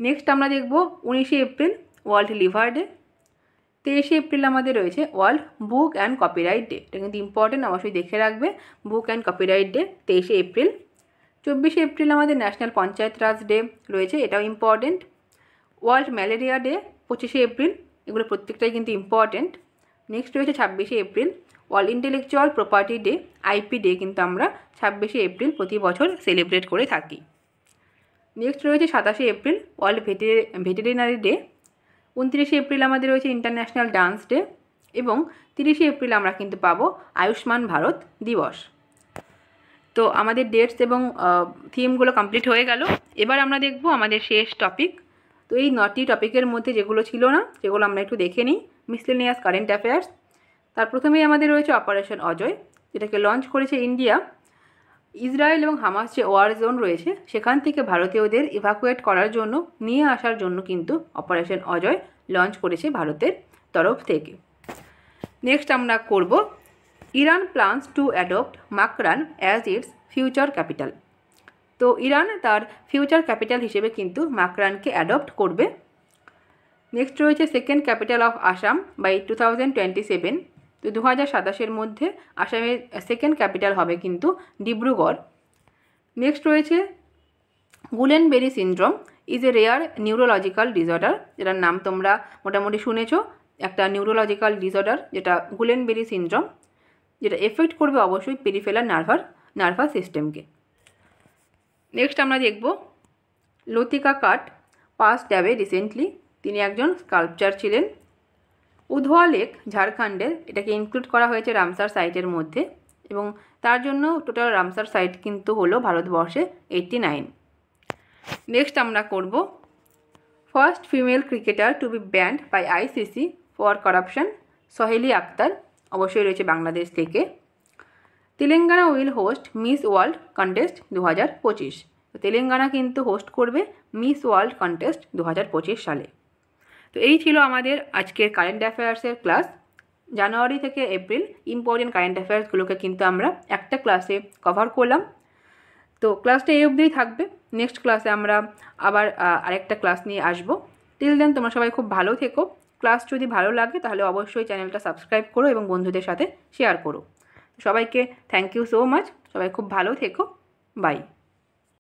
নেক্সট আমরা দেখব 19 April world liver day. 23 April আমাদের রয়েছে world book and copyright day. এটা কিন্তু ইম্পর্টেন্ট, অবশ্যই দেখে রাখবে, book and copyright day 23 April. 24 April আমাদের ন্যাশনাল পঞ্চায়েত রাজ ডে রয়েছে, এটাও important. World malaria day 25 April, এগুলো প্রত্যেকটাই কিন্তু ইম্পর্টেন্ট। নেক্সট রয়েছে 26 April world intellectual property day, IP day কিন্তু আমরা 26 এপ্রিল প্রতি বছর সেলিব্রেট করে থাকি। নেক্সট রয়েছে 27 April world veterinary day. 29 April আমাদের রয়েছে ইন্টারন্যাশনাল ডান্স ডে এবং 30 এপ্রিল আমরা কিন্তু পাবো আয়ুষ্মান ভারত দিবস। তো আমাদের ডেটস এবং থিমগুলো কমপ্লিট হয়ে গেল। এবার আমরা দেখব আমাদের শেষ টপিক। তো এই 9টি টপিকের মধ্যে যেগুলো ছিল না সেগুলো আমরা একটু দেখে নিই। Miscellaneous current affairs. তার প্রথমেই আমাদের রয়েছে অপারেশন অজয়, যেটাকে লঞ্চ করেছে ইন্ডিয়া। ইসরায়েল এবং হামাস যে ওয়ার জোন রয়েছে সেখান থেকে ভারতীয়দের ইভাকুয়েট করার জন্য, নিয়ে আসার জন্য কিন্তু অপারেশন অজয় লঞ্চ করেছে ভারতের তরফ থেকে। নেক্সট আমরা করব Iran plans to adopt Makran as its future capital. তো ইরান তার ফিউচার ক্যাপিটাল হিসেবে কিন্তু মাকরানকে অ্যাডপ্ট করবে। নেক্সট রয়েছে second capital of Assam by 2027। তো 2027-এর মধ্যে আসামের সেকেন্ড ক্যাপিটাল হবে কিন্তু ডিব্রুগড়। নেক্সট রয়েছে Guillain Barre syndrome is a rare neurological disorder, যেটার নাম তোমরা মোটামুটি শুনেছো। একটা নিউরোলজিক্যাল ডিসঅর্ডার যেটা গুলেনবেরি সিনড্রোম, যেটা এফেক্ট করবে অবশ্যই পেরিফেরাল নার্ভাস সিস্টেমকে। নেক্সট আমরা দেখব লতিকা কাট পাস্ট অ্যাওয়ে রিসেন্টলি। তিনি একজন স্কাল্পচার ছিলেন। উধোয়া লেক ঝাড়খণ্ডের, এটাকে ইনক্লুড করা হয়েছে রামসার সাইটের মধ্যে এবং তার জন্য টোটাল রামসার সাইট কিন্তু হলো ভারতবর্ষে 89। নেক্সট আমরা করব first female cricketer to be banned by ICC for corruption, Shohely Akhter, অবশ্যই রয়েছে বাংলাদেশ থেকে। Telangana will host Miss World contest 2025। তো তেলেঙ্গানা কিন্তু হোস্ট করবে মিস ওয়ার্ল্ড কন্টেস্ট 2025 সালে। তো এই ছিল আমাদের আজকের কারেন্ট অ্যাফেয়ার্সের ক্লাস। জানুয়ারি থেকে এপ্রিল ইম্পর্টেন্ট কারেন্ট অ্যাফেয়ার্সগুলোকে কিন্তু আমরা একটা ক্লাসে কভার করলাম। তো ক্লাসটা এই অবধিই থাকবে। নেক্সট ক্লাসে আমরা আবার আরেকটা ক্লাস নিয়ে আসবো। টিল দেন তোমরা সবাই খুব ভালো থেকো। ক্লাস যদি ভালো লাগে তাহলে অবশ্যই চ্যানেলটা সাবস্ক্রাইব করো এবং বন্ধুদের সাথে শেয়ার করো। সবাইকে থ্যাংক ইউ সো মাচ। সবাই খুব ভালো থেকো। বাই।